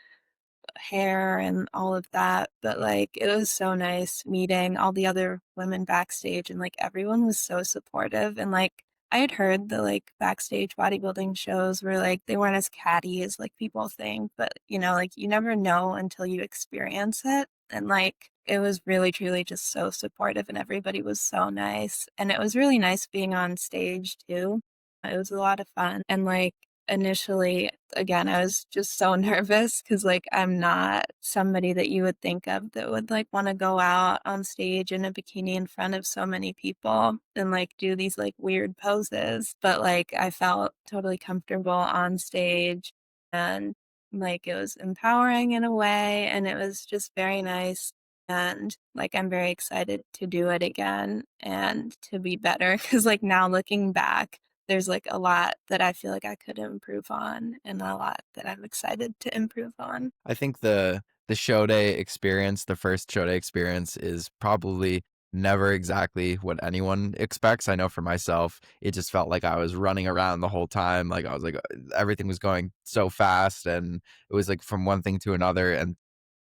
hair and all of that, but, like, it was so nice meeting all the other women backstage, and, like, everyone was so supportive, and, like, I had heard that, like, backstage bodybuilding shows were, like, they weren't as catty as, like, people think, but, like, you never know until you experience it, and, like, it was really truly just so supportive, and everybody was so nice, and it was really nice being on stage too. It was a lot of fun, and, like, initially, again, I was just so nervous because, like, I'm not somebody that you would think of that would, like, wanna go out on stage in a bikini in front of so many people and, like, do these, like, weird poses, but, like, I felt totally comfortable on stage, and, like, it was empowering in a way, and it was just very nice, and, like, I'm very excited to do it again and to be better because, like, now looking back, there's, like, a lot that I feel like I could improve on and a lot that I'm excited to improve on. I think the show day experience, the first show day experience, is probably never exactly what anyone expects. I know for myself, it just felt like I was running around the whole time. Like I was like everything was going so fast, and it was like from one thing to another, and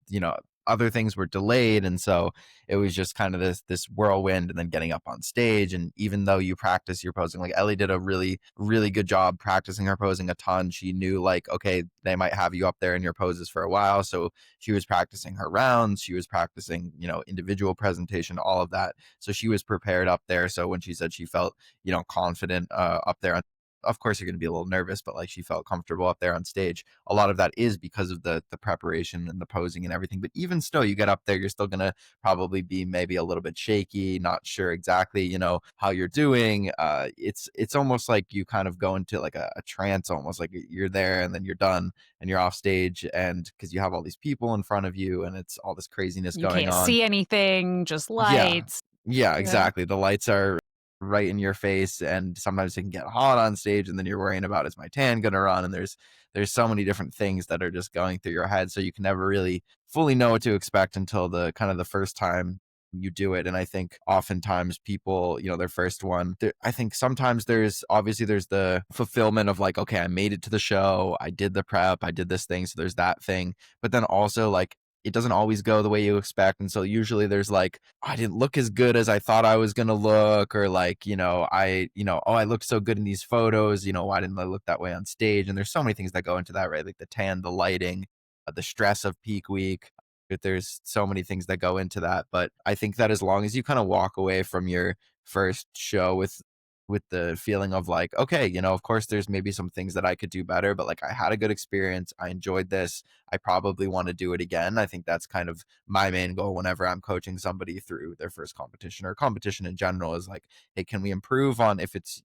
you know other things were delayed, and so it was just kind of this whirlwind, and then getting up on stage. And even though you practice your posing, like Ellie did a really good job practicing her posing a ton. She knew like, okay, they might have you up there in your poses for a while, so she was practicing her rounds, she was practicing individual presentation, all of that, so she was prepared up there. So when she said she felt confident up there, of course you're going to be a little nervous, but like she felt comfortable up there on stage. A lot of that is because of the preparation and the posing and everything. But even still, you get up there, you're still going to probably be maybe a little bit shaky, not sure exactly how you're doing. It's almost like you kind of go into like a trance, almost like you're there and then you're done and you're off stage, and because you have all these people in front of you and it's all this craziness You going can't on. see anything, just Yeah. lights. Yeah, Yeah. exactly. The lights are right in your face, and sometimes it can get hot on stage, and then you're worrying about, is my tan gonna run? And there's so many different things that are just going through your head, so you can never really fully know what to expect until the kind of the first time you do it. And I think oftentimes people, their first one, I think sometimes there's the fulfillment of like, okay, I made it to the show, I did the prep, I did this thing, so there's that thing. But then also like it doesn't always go the way you expect. And so usually there's like, I didn't look as good as I thought I was going to look, or like, oh, I looked so good in these photos, why didn't I look that way on stage? And there's so many things that go into that, right? Like the tan, the lighting, the stress of peak week. There's so many things that go into that. But I think that as long as you kind of walk away from your first show with the feeling of like, okay, of course there's maybe some things that I could do better, but like I had a good experience. I enjoyed this. I probably want to do it again. I think that's kind of my main goal whenever I'm coaching somebody through their first competition or competition in general, is like, hey, can we improve on, if it's,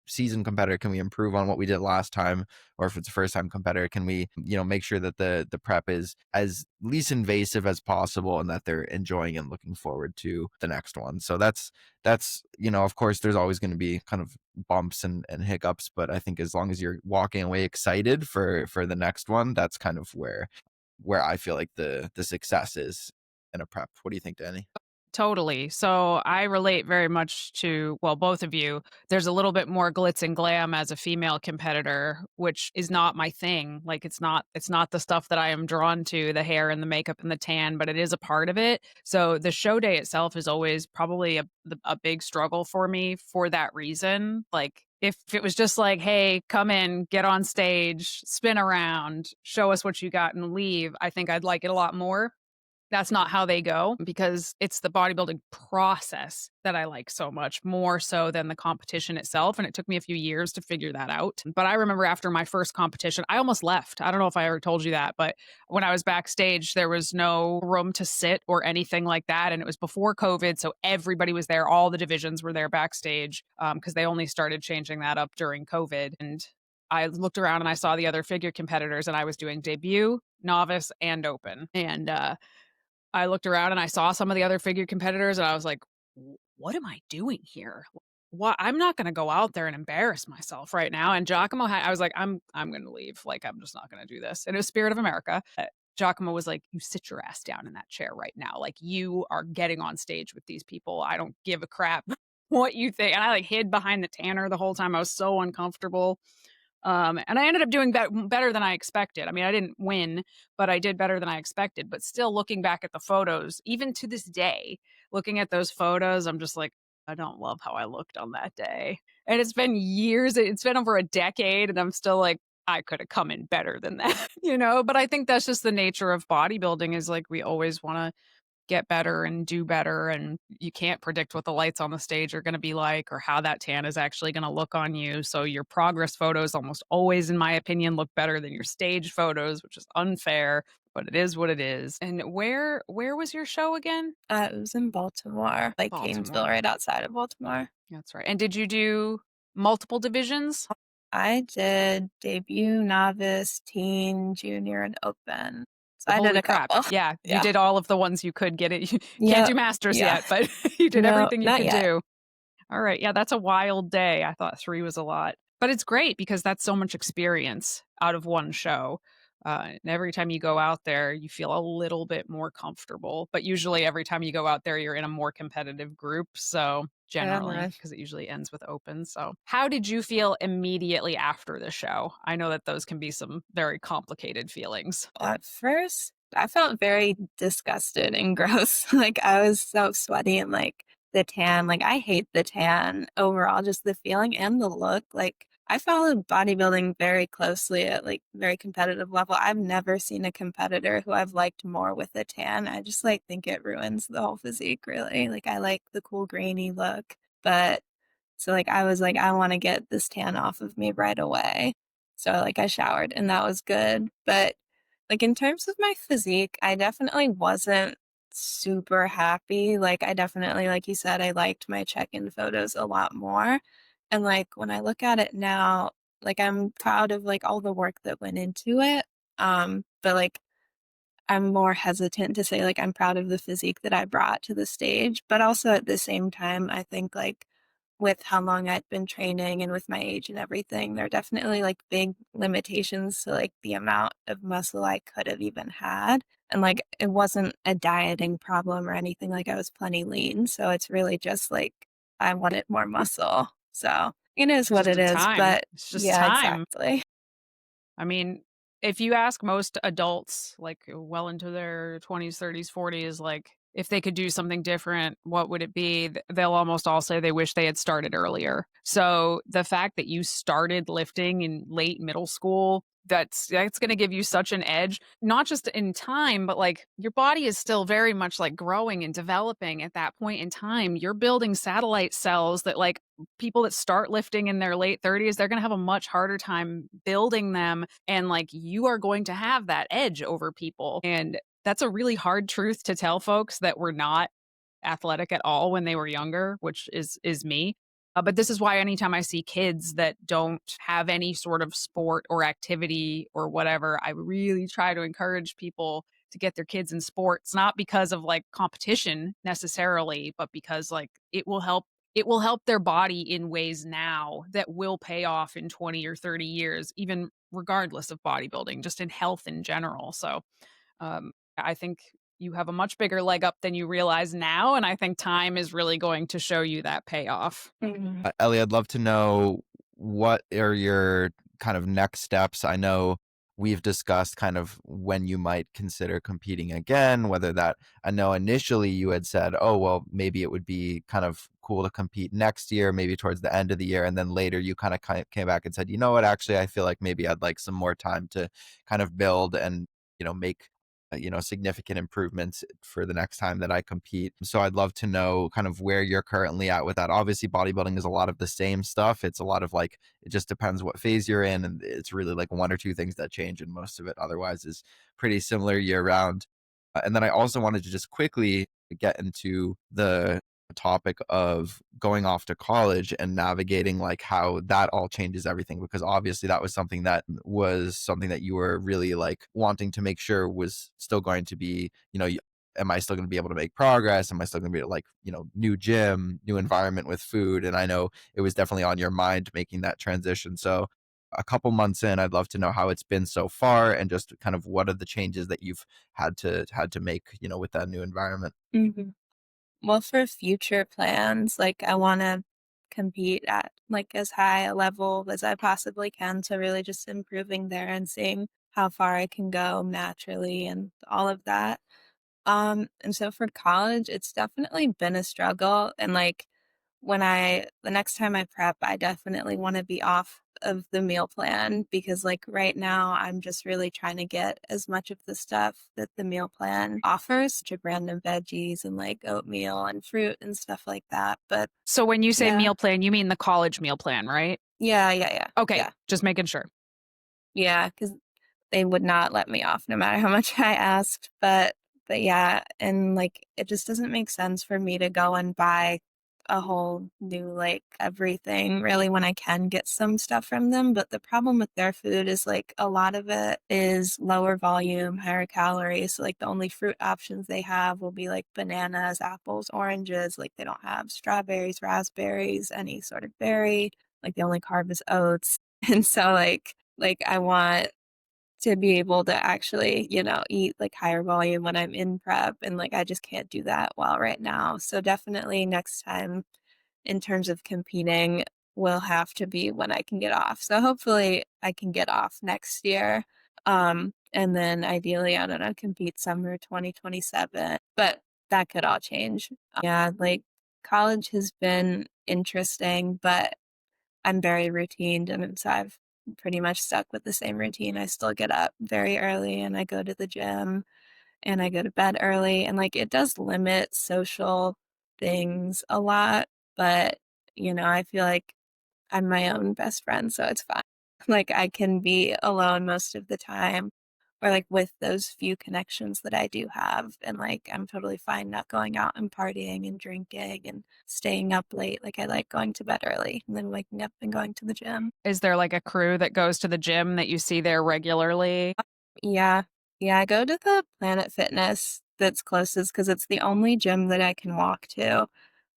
seasoned competitor, can we improve on what we did last time? Or if it's a first time competitor, can we, make sure that the prep is as least invasive as possible and that they're enjoying and looking forward to the next one. So that's, of course there's always going to be kind of bumps and hiccups, but I think as long as you're walking away excited for the next one, that's kind of where I feel like the success is in a prep. What do you think, Danny? Totally. So I relate very much to, well, both of you. There's a little bit more glitz and glam as a female competitor, which is not my thing. Like it's not the stuff that I am drawn to, the hair and the makeup and the tan, but it is a part of it. So the show day itself is always probably a big struggle for me for that reason. Like if it was just like, hey, come in, get on stage, spin around, show us what you got and leave, I think I'd like it a lot more. That's not how they go, because it's the bodybuilding process that I like so much, more so than the competition itself. And it took me a few years to figure that out. But I remember after my first competition, I almost left. I don't know if I ever told you that, but when I was backstage, there was no room to sit or anything like that. And it was before COVID. So everybody was there. All the divisions were there backstage, because they only started changing that up during COVID. And I looked around and I saw the other figure competitors, and I was doing debut, novice, and open. And I looked around and I saw some of the other figure competitors, and I was like, what am I doing here? What? I'm not going to go out there and embarrass myself right now. And 𝐬𝐿𝐫𝐿, I was like, I'm going to leave. Like, I'm just not going to do this. And it was Spirit of America. 𝐬𝐿𝐫𝐿 was like, you sit your ass down in that chair right now. Like, you are getting on stage with these people. I don't give a crap what you think. And I like hid behind the tanner the whole time. I was so uncomfortable. And I ended up doing better than I expected. I mean, I didn't win, but I did better than I expected. But still, looking back at the photos, even to this day, looking at those photos, I'm just like, I don't love how I looked on that day. And it's been years, it's been over a decade, and I'm still like, I could have come in better than that, But I think that's just the nature of bodybuilding, is like we always want to get better and do better, and you can't predict what the lights on the stage are going to be like or how that tan is actually going to look on you. So your progress photos almost always, in my opinion, look better than your stage photos, which is unfair, but it is what it is. And where was your show again? It was in Baltimore, like 𝐾𝐨𝐧'𝐭, right outside of Baltimore. That's right. And did you do multiple divisions? I did debut, novice, teen, junior, and open. So I did a couple. Yeah, you did all of the ones you could get it. You can't do masters yet, but you did everything you could do. All right. Yeah, that's a wild day. I thought 3 was a lot. But it's great because that's so much experience out of one show. And every time you go out there, you feel a little bit more comfortable. But usually every time you go out there, you're in a more competitive group. So generally, because it usually ends with open. So how did you feel immediately after the show? I know that those can be some very complicated feelings. At first, I felt very disgusted and gross. Like I was so sweaty, and like the tan, like I hate the tan overall, just the feeling and the look. Like I followed bodybuilding very closely at like very competitive level. I've never seen a competitor who I've liked more with a tan. I just like think it ruins the whole physique, really. Like I like the cool grainy look, but so like I was like, I want to get this tan off of me right away. So like I showered and that was good. But like in terms of my physique, I definitely wasn't super happy. Like I definitely, like you said, I liked my check-in photos a lot more. And like when I look at it now, like I'm proud of like all the work that went into it. But like I'm more hesitant to say like I'm proud of the physique that I brought to the stage. But also at the same time, I think like with how long I'd been training and with my age and everything, there are definitely like big limitations to like the amount of muscle I could have even had. And like it wasn't a dieting problem or anything, like I was plenty lean. So it's really just like I wanted more muscle. So it is what it is. But it's just yeah, time. exactly. I mean, If you ask most adults, like well into their 20s, 30s, 40s, like if they could do something different, what would it be? They'll almost all say they wish they had started earlier. So the fact that you started lifting in late middle school, that's going to give you such an edge, not just in time, but like your body is still very much like growing and developing at that point in time. You're building satellite cells that like people that start lifting in their late 30s, they're going to have a much harder time building them. And like you are going to have that edge over people. And that's a really hard truth to tell folks that were not athletic at all when they were younger, which is me. But this is why anytime I see kids that don't have any sort of sport or activity or whatever, I really try to encourage people to get their kids in sports, not because of like competition necessarily, but because like it will help their body in ways now that will pay off in 20 or 30 years, even regardless of bodybuilding, just in health in general. So I think you have a much bigger leg up than you realize now. And I think time is really going to show you that payoff. Mhm. Ellie, I'd love to know what are your kind of next steps. I know we've discussed kind of when you might consider competing again, whether that, I know initially you had said, oh, well, maybe it would be kind of cool to compete next year, maybe towards the end of the year. And then later you kind of came back and said, you know what, actually, I feel like maybe I'd like some more time to kind of build and, make significant improvements for the next time that I compete. So I'd love to know kind of where you're currently at with that. Obviously, bodybuilding is a lot of the same stuff. It's a lot of like, it just depends what phase you're in. And it's really like one or two things that change, and most of it otherwise is pretty similar year round. And then I also wanted to just quickly get into the topic of going off to college and navigating like how that all changes everything, because obviously that was something that you were really like wanting to make sure was still going to be, am I still going to be able to make progress? Am I still going to be like, new gym, new environment with food? And I know it was definitely on your mind making that transition. So a couple months in, I'd love to know how it's been so far, and just kind of what are the changes that you've had to make, with that new environment. Mhm. Well, for future plans, like I want to compete at like as high a level as I possibly can. So really just improving there and seeing how far I can go naturally and all of that. And so for college, it's definitely been a struggle. And like the next time I prep, I definitely want to be off of the meal plan because like right now I'm just really trying to get as much of the stuff that the meal plan offers, to random veggies and like oatmeal and fruit and stuff like that. But So when you say yeah, meal plan, you mean the college meal plan, right? yeah, Okay, yeah, just making sure. yeah, because they would not let me off no matter how much I asked. But yeah, and like it just doesn't make sense for me to go and buy a whole new like everything really when I can get some stuff from them. But the problem with their food is like a lot of it is lower volume, higher calories. So like the only fruit options they have will be like bananas, apples, oranges. Like they don't have strawberries, raspberries, any sort of berry. Like the only carb is oats. And so like I want to be able to actually, eat like higher volume when I'm in prep. And like I just can't do that well right now. So definitely next time in terms of competing will have to be when I can get off. So hopefully I can get off next year. And then ideally, I don't know, compete summer 2027. But that could all change. Yeah, like college has been interesting, but I'm very routined, and so I've pretty much stuck with the same routine. I still get up very early and I go to the gym and I go to bed early, and like it does limit social things a lot, but I feel like I'm my own best friend, so it's fine. Like I can be alone most of the time, or like with those few connections that I do have. And like I'm totally fine not going out and partying and drinking and staying up late. Like I like going to bed early and then waking up and going to the gym. Is there like a crew that goes to the gym that you see there regularly? Yeah. Yeah. I go to the Planet Fitness that's closest because it's the only gym that I can walk to.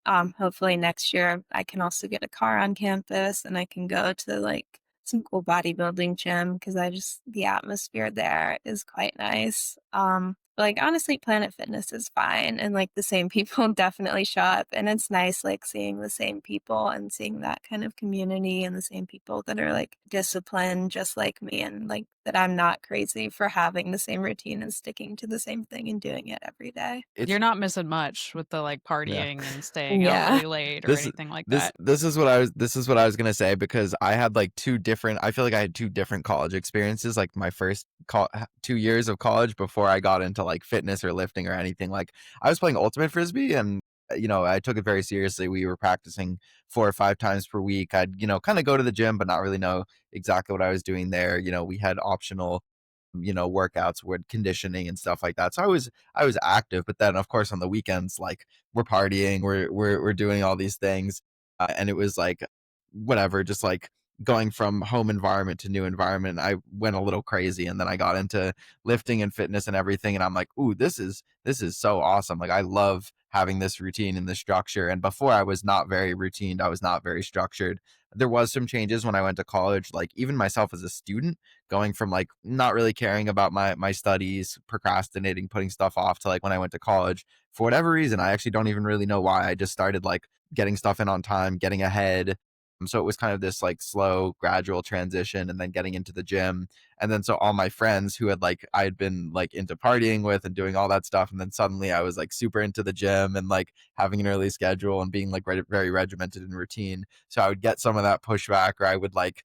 Hopefully next year I can also get a car on campus and I can go to like some cool bodybuilding gym because the atmosphere there is quite nice. But like honestly, Planet Fitness is fine, and like the same people definitely show up, and it's nice like seeing the same people and seeing that kind of community and the same people that are like disciplined just like me and like that I'm not crazy for having the same routine and sticking to the same thing and doing it every day. You're not missing much with the like Yeah. partying and staying out Yeah. really late or anything like that. This is what I was gonna say, because I had like I feel like I had two different college experiences. Like my first 2 years of college before I got into like fitness or lifting or anything. Like I was playing ultimate frisbee, and I took it very seriously. We were practicing 4 or 5 times per week. I'd kind of go to the gym, but not really know exactly what I was doing there. We had optional workouts with conditioning and stuff like that. So I was active, but then of course on the weekends, like we're partying, we're doing all these things, and it was like whatever, just like going from home environment to new environment. I went a little crazy, and then I got into lifting and fitness and everything, and I'm like, ooh, this is so awesome. Like I love having this routine and this structure. And before, I was not very routine. I was not very structured. There was some changes when I went to college, like even myself as a student, going from like not really caring about my studies, procrastinating, putting stuff off, to like when I went to college, for whatever reason, I actually don't even really know why. I just started like getting stuff in on time, getting ahead. So it was kind of this like slow, gradual transition, and then getting into the gym. And then so all my friends who I had been like into partying with and doing all that stuff, and then suddenly I was like super into the gym and like having an early schedule and being like very regimented and routine. So I would get some of that pushback, or I would like,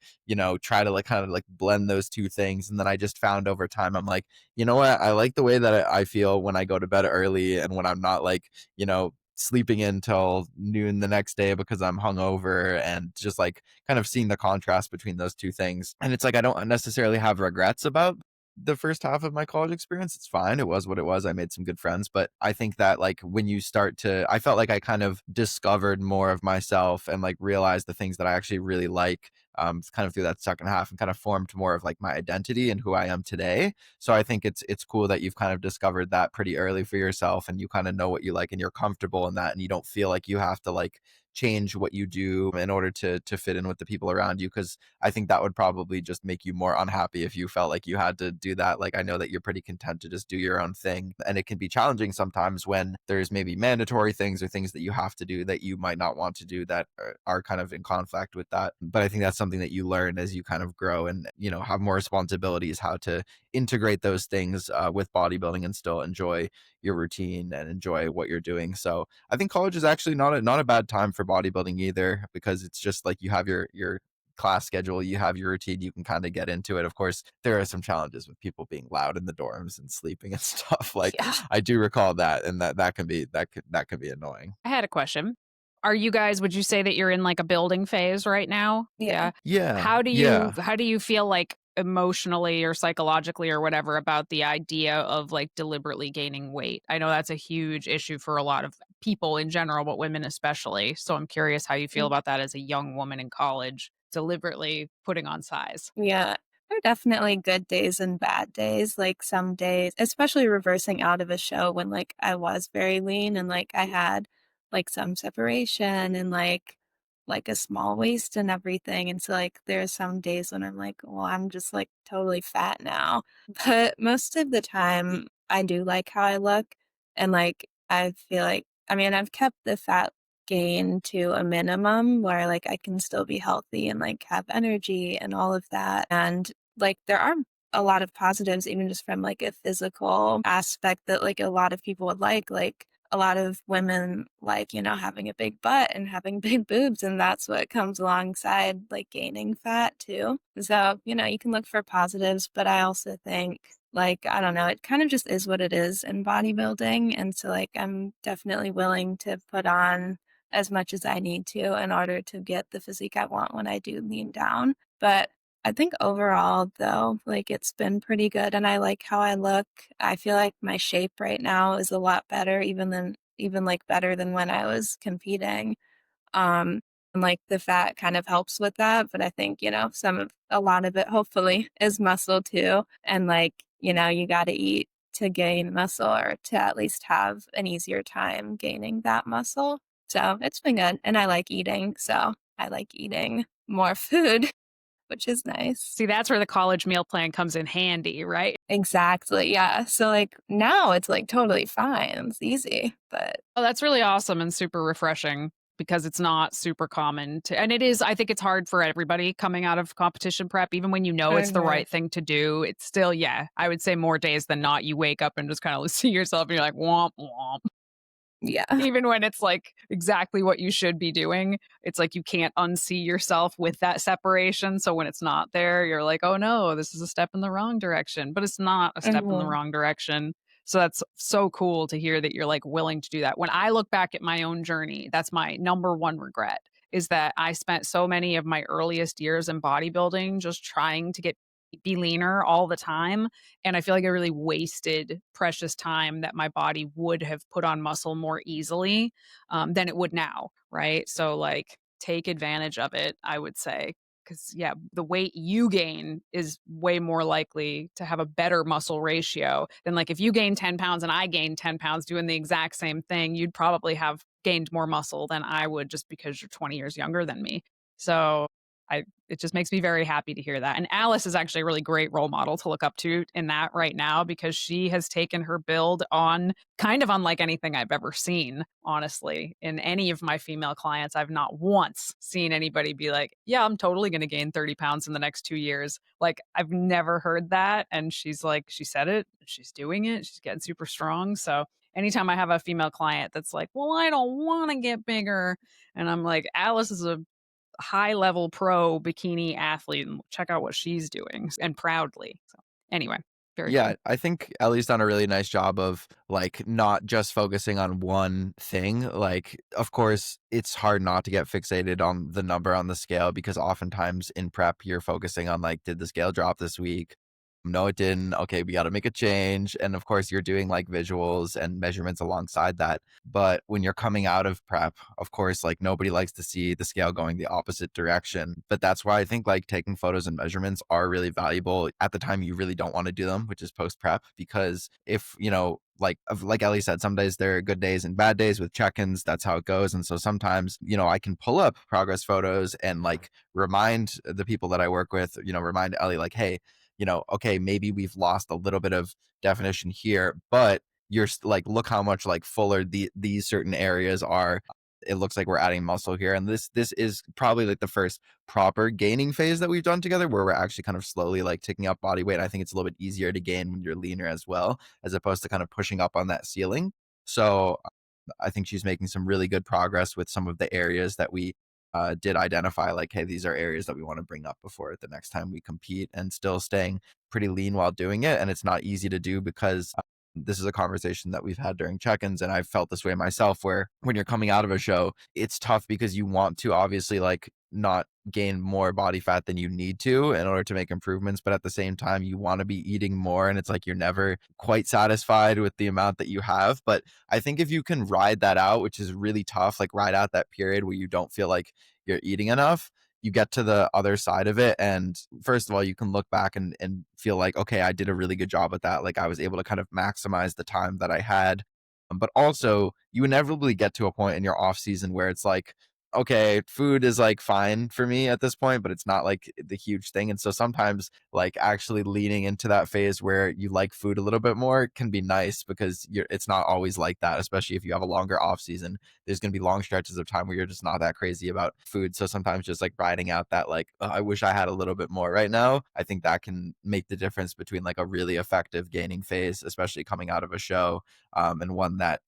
try to like kind of like blend those two things. And then I just found over time, I'm like, you know what? I like the way that I feel when I go to bed early, and when I'm not like, sleeping in till noon the next day because I'm hungover, and just like kind of seeing the contrast between those two things. And it's like I don't necessarily have regrets about the first half of my college experience. It's fine. It was what it was. I made some good friends, but I think that like when you I felt like I kind of discovered more of myself and like realized the things that I actually really like, kind of through that second half, and kind of formed more of like my identity and who I am today. So I think it's cool that you've kind of discovered that pretty early for yourself, and you kind of know what you like, and you're comfortable in that, and you don't feel like you have to like change what you do in order to fit in with the people around you, because I think that would probably just make you more unhappy if you felt like you had to do that. Like I know that you're pretty content to just do your own thing, and it can be challenging sometimes when there's maybe mandatory things or things that you have to do that you might not want to do, that are kind of in conflict with that. But I think that's something that you learn as you kind of grow and have more responsibilities, how to integrate those things with bodybuilding and still enjoy your routine and enjoy what you're doing. So I think college is actually not a bad time for bodybuilding either, because it's just like you have your class schedule, you have your routine, you can kind of get into it. Of course, there are some challenges with people being loud in the dorms and sleeping and stuff. Like Yeah. I do recall that, and that can be annoying. I had a question. Are you guys, would you say that you're in like a building phase right now? Yeah. Yeah. How do Yeah. you feel like emotionally or psychologically or whatever about the idea of like deliberately gaining weight? I know that's a huge issue for a lot of people in general, but women especially. So I'm curious how you feel about that as a young woman in college, deliberately putting on size. Yeah. There are definitely good days and bad days. Like some days, especially reversing out of a show when like I was very lean and like I had like some separation and like a small waist and everything. And so like there's some days when I'm like, well, I'm just like totally fat now. But most of the time I do like how I look. And like I feel like I've kept the fat gain to a minimum where like I can still be healthy and like have energy and all of that. And like there are a lot of positives even just from like a physical aspect that like a lot of people would like a lot of women like, having a big butt and having big boobs, and that's what comes alongside like gaining fat too. So, you can look for positives, but I also think like, I don't know, it kind of just is what it is in bodybuilding. And so like I'm definitely willing to put on as much as I need to in order to get the physique I want when I do lean down. But I think overall, though, like it's been pretty good and I like how I look. I feel like my shape right now is a lot better, even like better than when I was competing. And like the fat kind of helps with that, but I think, a lot of it hopefully is muscle too. And like, you got to eat to gain muscle or to at least have an easier time gaining that muscle. So it's been good. And I like eating. So I like eating more food, which is nice. See, that's where the college meal plan comes in handy, right? Exactly. Yeah. So like now it's like totally fine. It's easy, but Oh, that's really awesome and super refreshing because it's not super common to, and it is, I think it's hard for everybody coming out of competition prep, even when you know it's the right thing to do. It's still, yeah, I would say more days than not, you wake up and just kind of see yourself and you're like, womp, womp. Yeah. Even when it's like exactly what you should be doing, it's like you can't unsee yourself with that separation. So when it's not there, you're like, oh no, this is a step in the wrong direction. But it's not a step in the wrong direction. So that's so cool to hear that you're like willing to do that. When I look back at my own journey, that's my number one regret, is that I spent so many of my earliest years in bodybuilding just trying to be leaner all the time. And I feel like I really wasted precious time that my body would have put on muscle more easily than it would now. Right. So, like, take advantage of it, I would say. Because, yeah, the weight you gain is way more likely to have a better muscle ratio than, like, if you gain 10 pounds and I gain 10 pounds doing the exact same thing, you'd probably have gained more muscle than I would, just because you're 20 years younger than me. So, it just makes me very happy to hear that. And Alice is actually a really great role model to look up to in that right now, because she has taken her build on kind of unlike anything I've ever seen, honestly. In any of my female clients, I've not once seen anybody be like, yeah, I'm totally going to gain 30 pounds in the next 2 years. Like, I've never heard that. And she's like, she said it, she's doing it, she's getting super strong. So anytime I have a female client that's like, well, I don't want to get bigger, and I'm like, Alice is a high level pro bikini athlete, and check out what she's doing, and proudly. So anyway, very Yeah, cool. I think Ellie's done a really nice job of like not just focusing on one thing. Like, of course, it's hard not to get fixated on the number on the scale, because oftentimes in prep, you're focusing on like, did the scale drop this week? No, it didn't. Okay, we got to make a change. And of course, you're doing like visuals and measurements alongside that. But when you're coming out of prep, of course, like nobody likes to see the scale going the opposite direction. But that's why I think like taking photos and measurements are really valuable at the time you really don't want to do them, which is post prep. Because if, like Ellie said, some days there are good days and bad days with check-ins. That's how it goes. And so sometimes, I can pull up progress photos and like remind the people that I work with, remind Ellie like, hey, okay, maybe we've lost a little bit of definition here, but you're like, look how much like fuller these certain areas are. It looks like we're adding muscle here. And this is probably like the first proper gaining phase that we've done together, where we're actually kind of slowly like ticking up body weight. I think it's a little bit easier to gain when you're leaner as well, as opposed to kind of pushing up on that ceiling. So I think she's making some really good progress with some of the areas that we did identify, like, hey, these are areas that we want to bring up before the next time we compete, and still staying pretty lean while doing it. And it's not easy to do, because this is a conversation that we've had during check-ins, and I've felt this way myself, where when you're coming out of a show, it's tough because you want to obviously like not gain more body fat than you need to in order to make improvements, but at the same time you want to be eating more, and it's like you're never quite satisfied with the amount that you have. But I think if you can ride that out, which is really tough, like ride out that period where you don't feel like you're eating enough, you get to the other side of it, and first of all, you can look back and feel like, okay, I did a really good job at that. Like, I was able to kind of maximize the time that I had. But also, you inevitably get to a point in your off season where it's like, okay, food is like fine for me at this point, but it's not like the huge thing. And so sometimes like actually leaning into that phase where you like food a little bit more can be nice, because it's not always like that, especially if you have a longer off season. There's going to be long stretches of time where you're just not that crazy about food. So sometimes just like riding out that like, oh, I wish I had a little bit more right now, I think that can make the difference between like a really effective gaining phase, especially coming out of a show, and one that,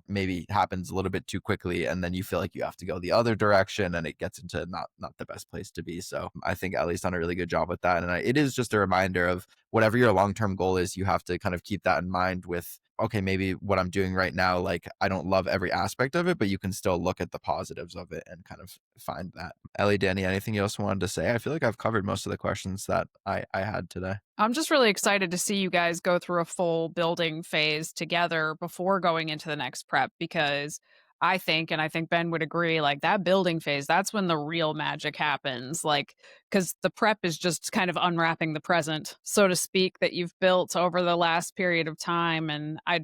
maybe happens a little bit too quickly, and then you feel like you have to go the other direction, and it gets into not the best place to be. So I think Ellie's done a really good job with that. And it is just a reminder of whatever your long-term goal is, you have to kind of keep that in mind with, okay, maybe what I'm doing right now, like I don't love every aspect of it, but you can still look at the positives of it and kind of find that. Ellie, Danny, anything else you wanted to say? I feel like I've covered most of the questions that I had today. I'm just really excited to see you guys go through a full building phase together before going into the next prep, because I think, and I think Ben would agree, like that building phase, that's when the real magic happens. Like, because the prep is just kind of unwrapping the present, so to speak, that you've built over the last period of time. And I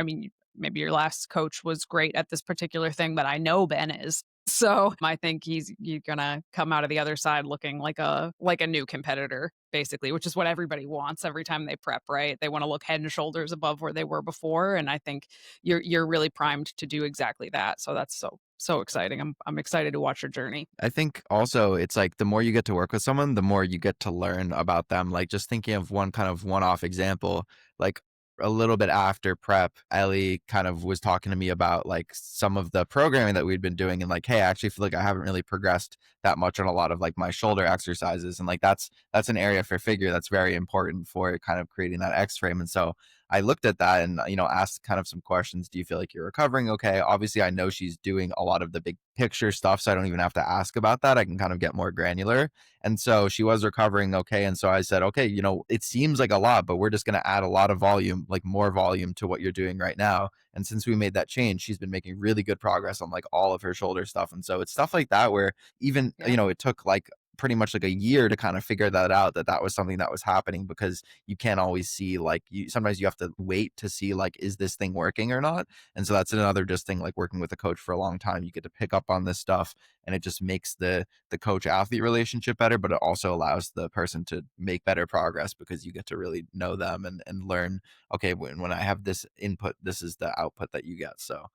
mean, maybe your last coach was great at this particular thing, but I know Ben is. So I think you're gonna come out of the other side looking like a new competitor, basically, which is what everybody wants every time they prep, right? They want to look head and shoulders above where they were before, and I think you're really primed to do exactly that. So that's so exciting. I'm excited to watch her journey. I think also it's like the more you get to work with someone, the more you get to learn about them. Like just thinking of one kind of one-off example, like a little bit after prep, Ellie kind of was talking to me about like some of the programming that we'd been doing and like, hey, I actually feel like I haven't really progressed that much on a lot of like my shoulder exercises. And like that's an area for figure that's very important for kind of creating that X frame. And so I looked at that and, asked kind of some questions. Do you feel like you're recovering okay? Obviously, I know she's doing a lot of the big picture stuff, so I don't even have to ask about that. I can kind of get more granular. And so she was recovering okay. And so I said, okay, it seems like a lot, but we're just going to add a lot of volume, like more volume to what you're doing right now. And since we made that change, she's been making really good progress on like all of her shoulder stuff. And so it's stuff like that where even, Yeah. it took like pretty much like a year to kind of figure that out, that was something that was happening, because you can't always see like sometimes you have to wait to see like, is this thing working or not? And so that's another just thing, like working with a coach for a long time, you get to pick up on this stuff, and it just makes the coach athlete relationship better, but it also allows the person to make better progress because you get to really know them and learn, okay, when I have this input, this is the output that you get. So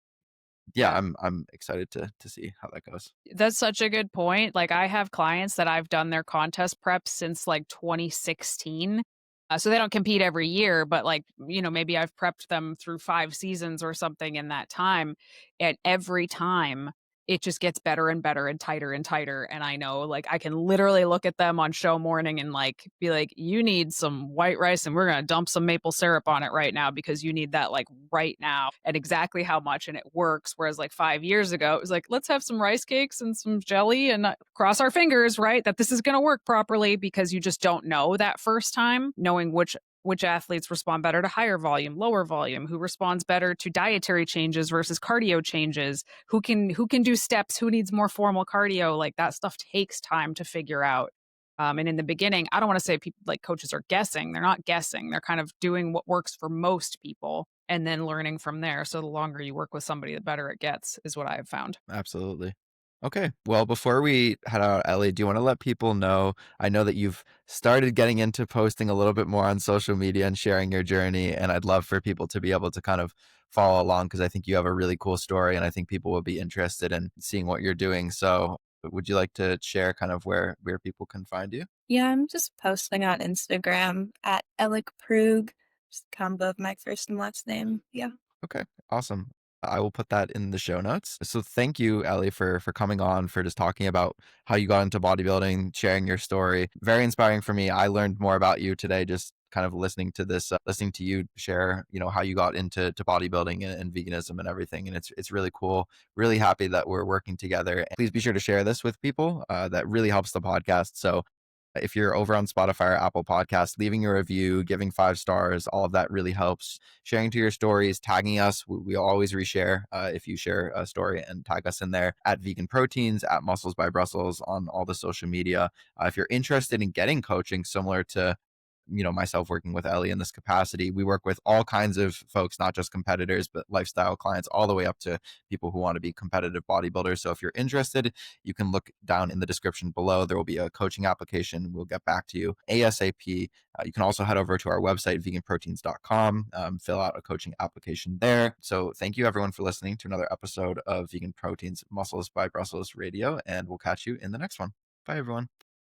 yeah, Yeah. I'm excited to see how that goes. That's such a good point. Like, I have clients that I've done their contest prep since like 2016. So they don't compete every year, but like, maybe I've prepped them through 5 seasons or something in that time. And every time it just gets better and better and tighter and tighter. And I know, like, I can literally look at them on show morning and like be like, you need some white rice and we're going to dump some maple syrup on it right now because you need that like right now, and exactly how much. And it works. Whereas like 5 years ago, it was like, let's have some rice cakes and some jelly and cross our fingers, right, that this is going to work properly, because you just don't know that first time, knowing which athletes respond better to higher volume, lower volume, who responds better to dietary changes versus cardio changes, who can do steps, who needs more formal cardio. Like, that stuff takes time to figure out. And in the beginning, I don't want to say people like coaches are guessing. They're not guessing. They're kind of doing what works for most people and then learning from there. So the longer you work with somebody, the better it gets, is what I have found. Absolutely. Okay. Well, before we head out, Ellie, do you want to let people know? I know that you've started getting into posting a little bit more on social media and sharing your journey, and I'd love for people to be able to kind of follow along, because I think you have a really cool story, and I think people will be interested in seeing what you're doing. So, would you like to share kind of where people can find you? Yeah, I'm just posting on Instagram at 𝐿𝐼𝐶, just a combo of my first and last name. Yeah. Okay, awesome. I will put that in the show notes. So thank you, Ellie, for coming on, for just talking about how you got into bodybuilding, sharing your story. Very inspiring for me. I learned more about you today, just kind of listening to this, listening to you share, how you got into bodybuilding and veganism and everything. And it's really cool. Really happy that we're working together. Please be sure to share this with people. That really helps the podcast. So if you're over on Spotify or Apple Podcasts, leaving a review, giving 5 stars, all of that really helps. Sharing to your stories, tagging us. We always reshare if you share a story and tag us in there at VeganProteins, at Muscles by Brussels on all the social media. If you're interested in getting coaching similar to myself working with Ellie in this capacity, we work with all kinds of folks, not just competitors, but lifestyle clients, all the way up to people who want to be competitive bodybuilders. So if you're interested, you can look down in the description below. There will be a coaching application. We'll get back to you ASAP. You can also head over to our website, VeganProteins.com, fill out a coaching application there. So thank you everyone for listening to another episode of Vegan Proteins Muscles by Brussels Radio, and we'll catch you in the next one. Bye everyone.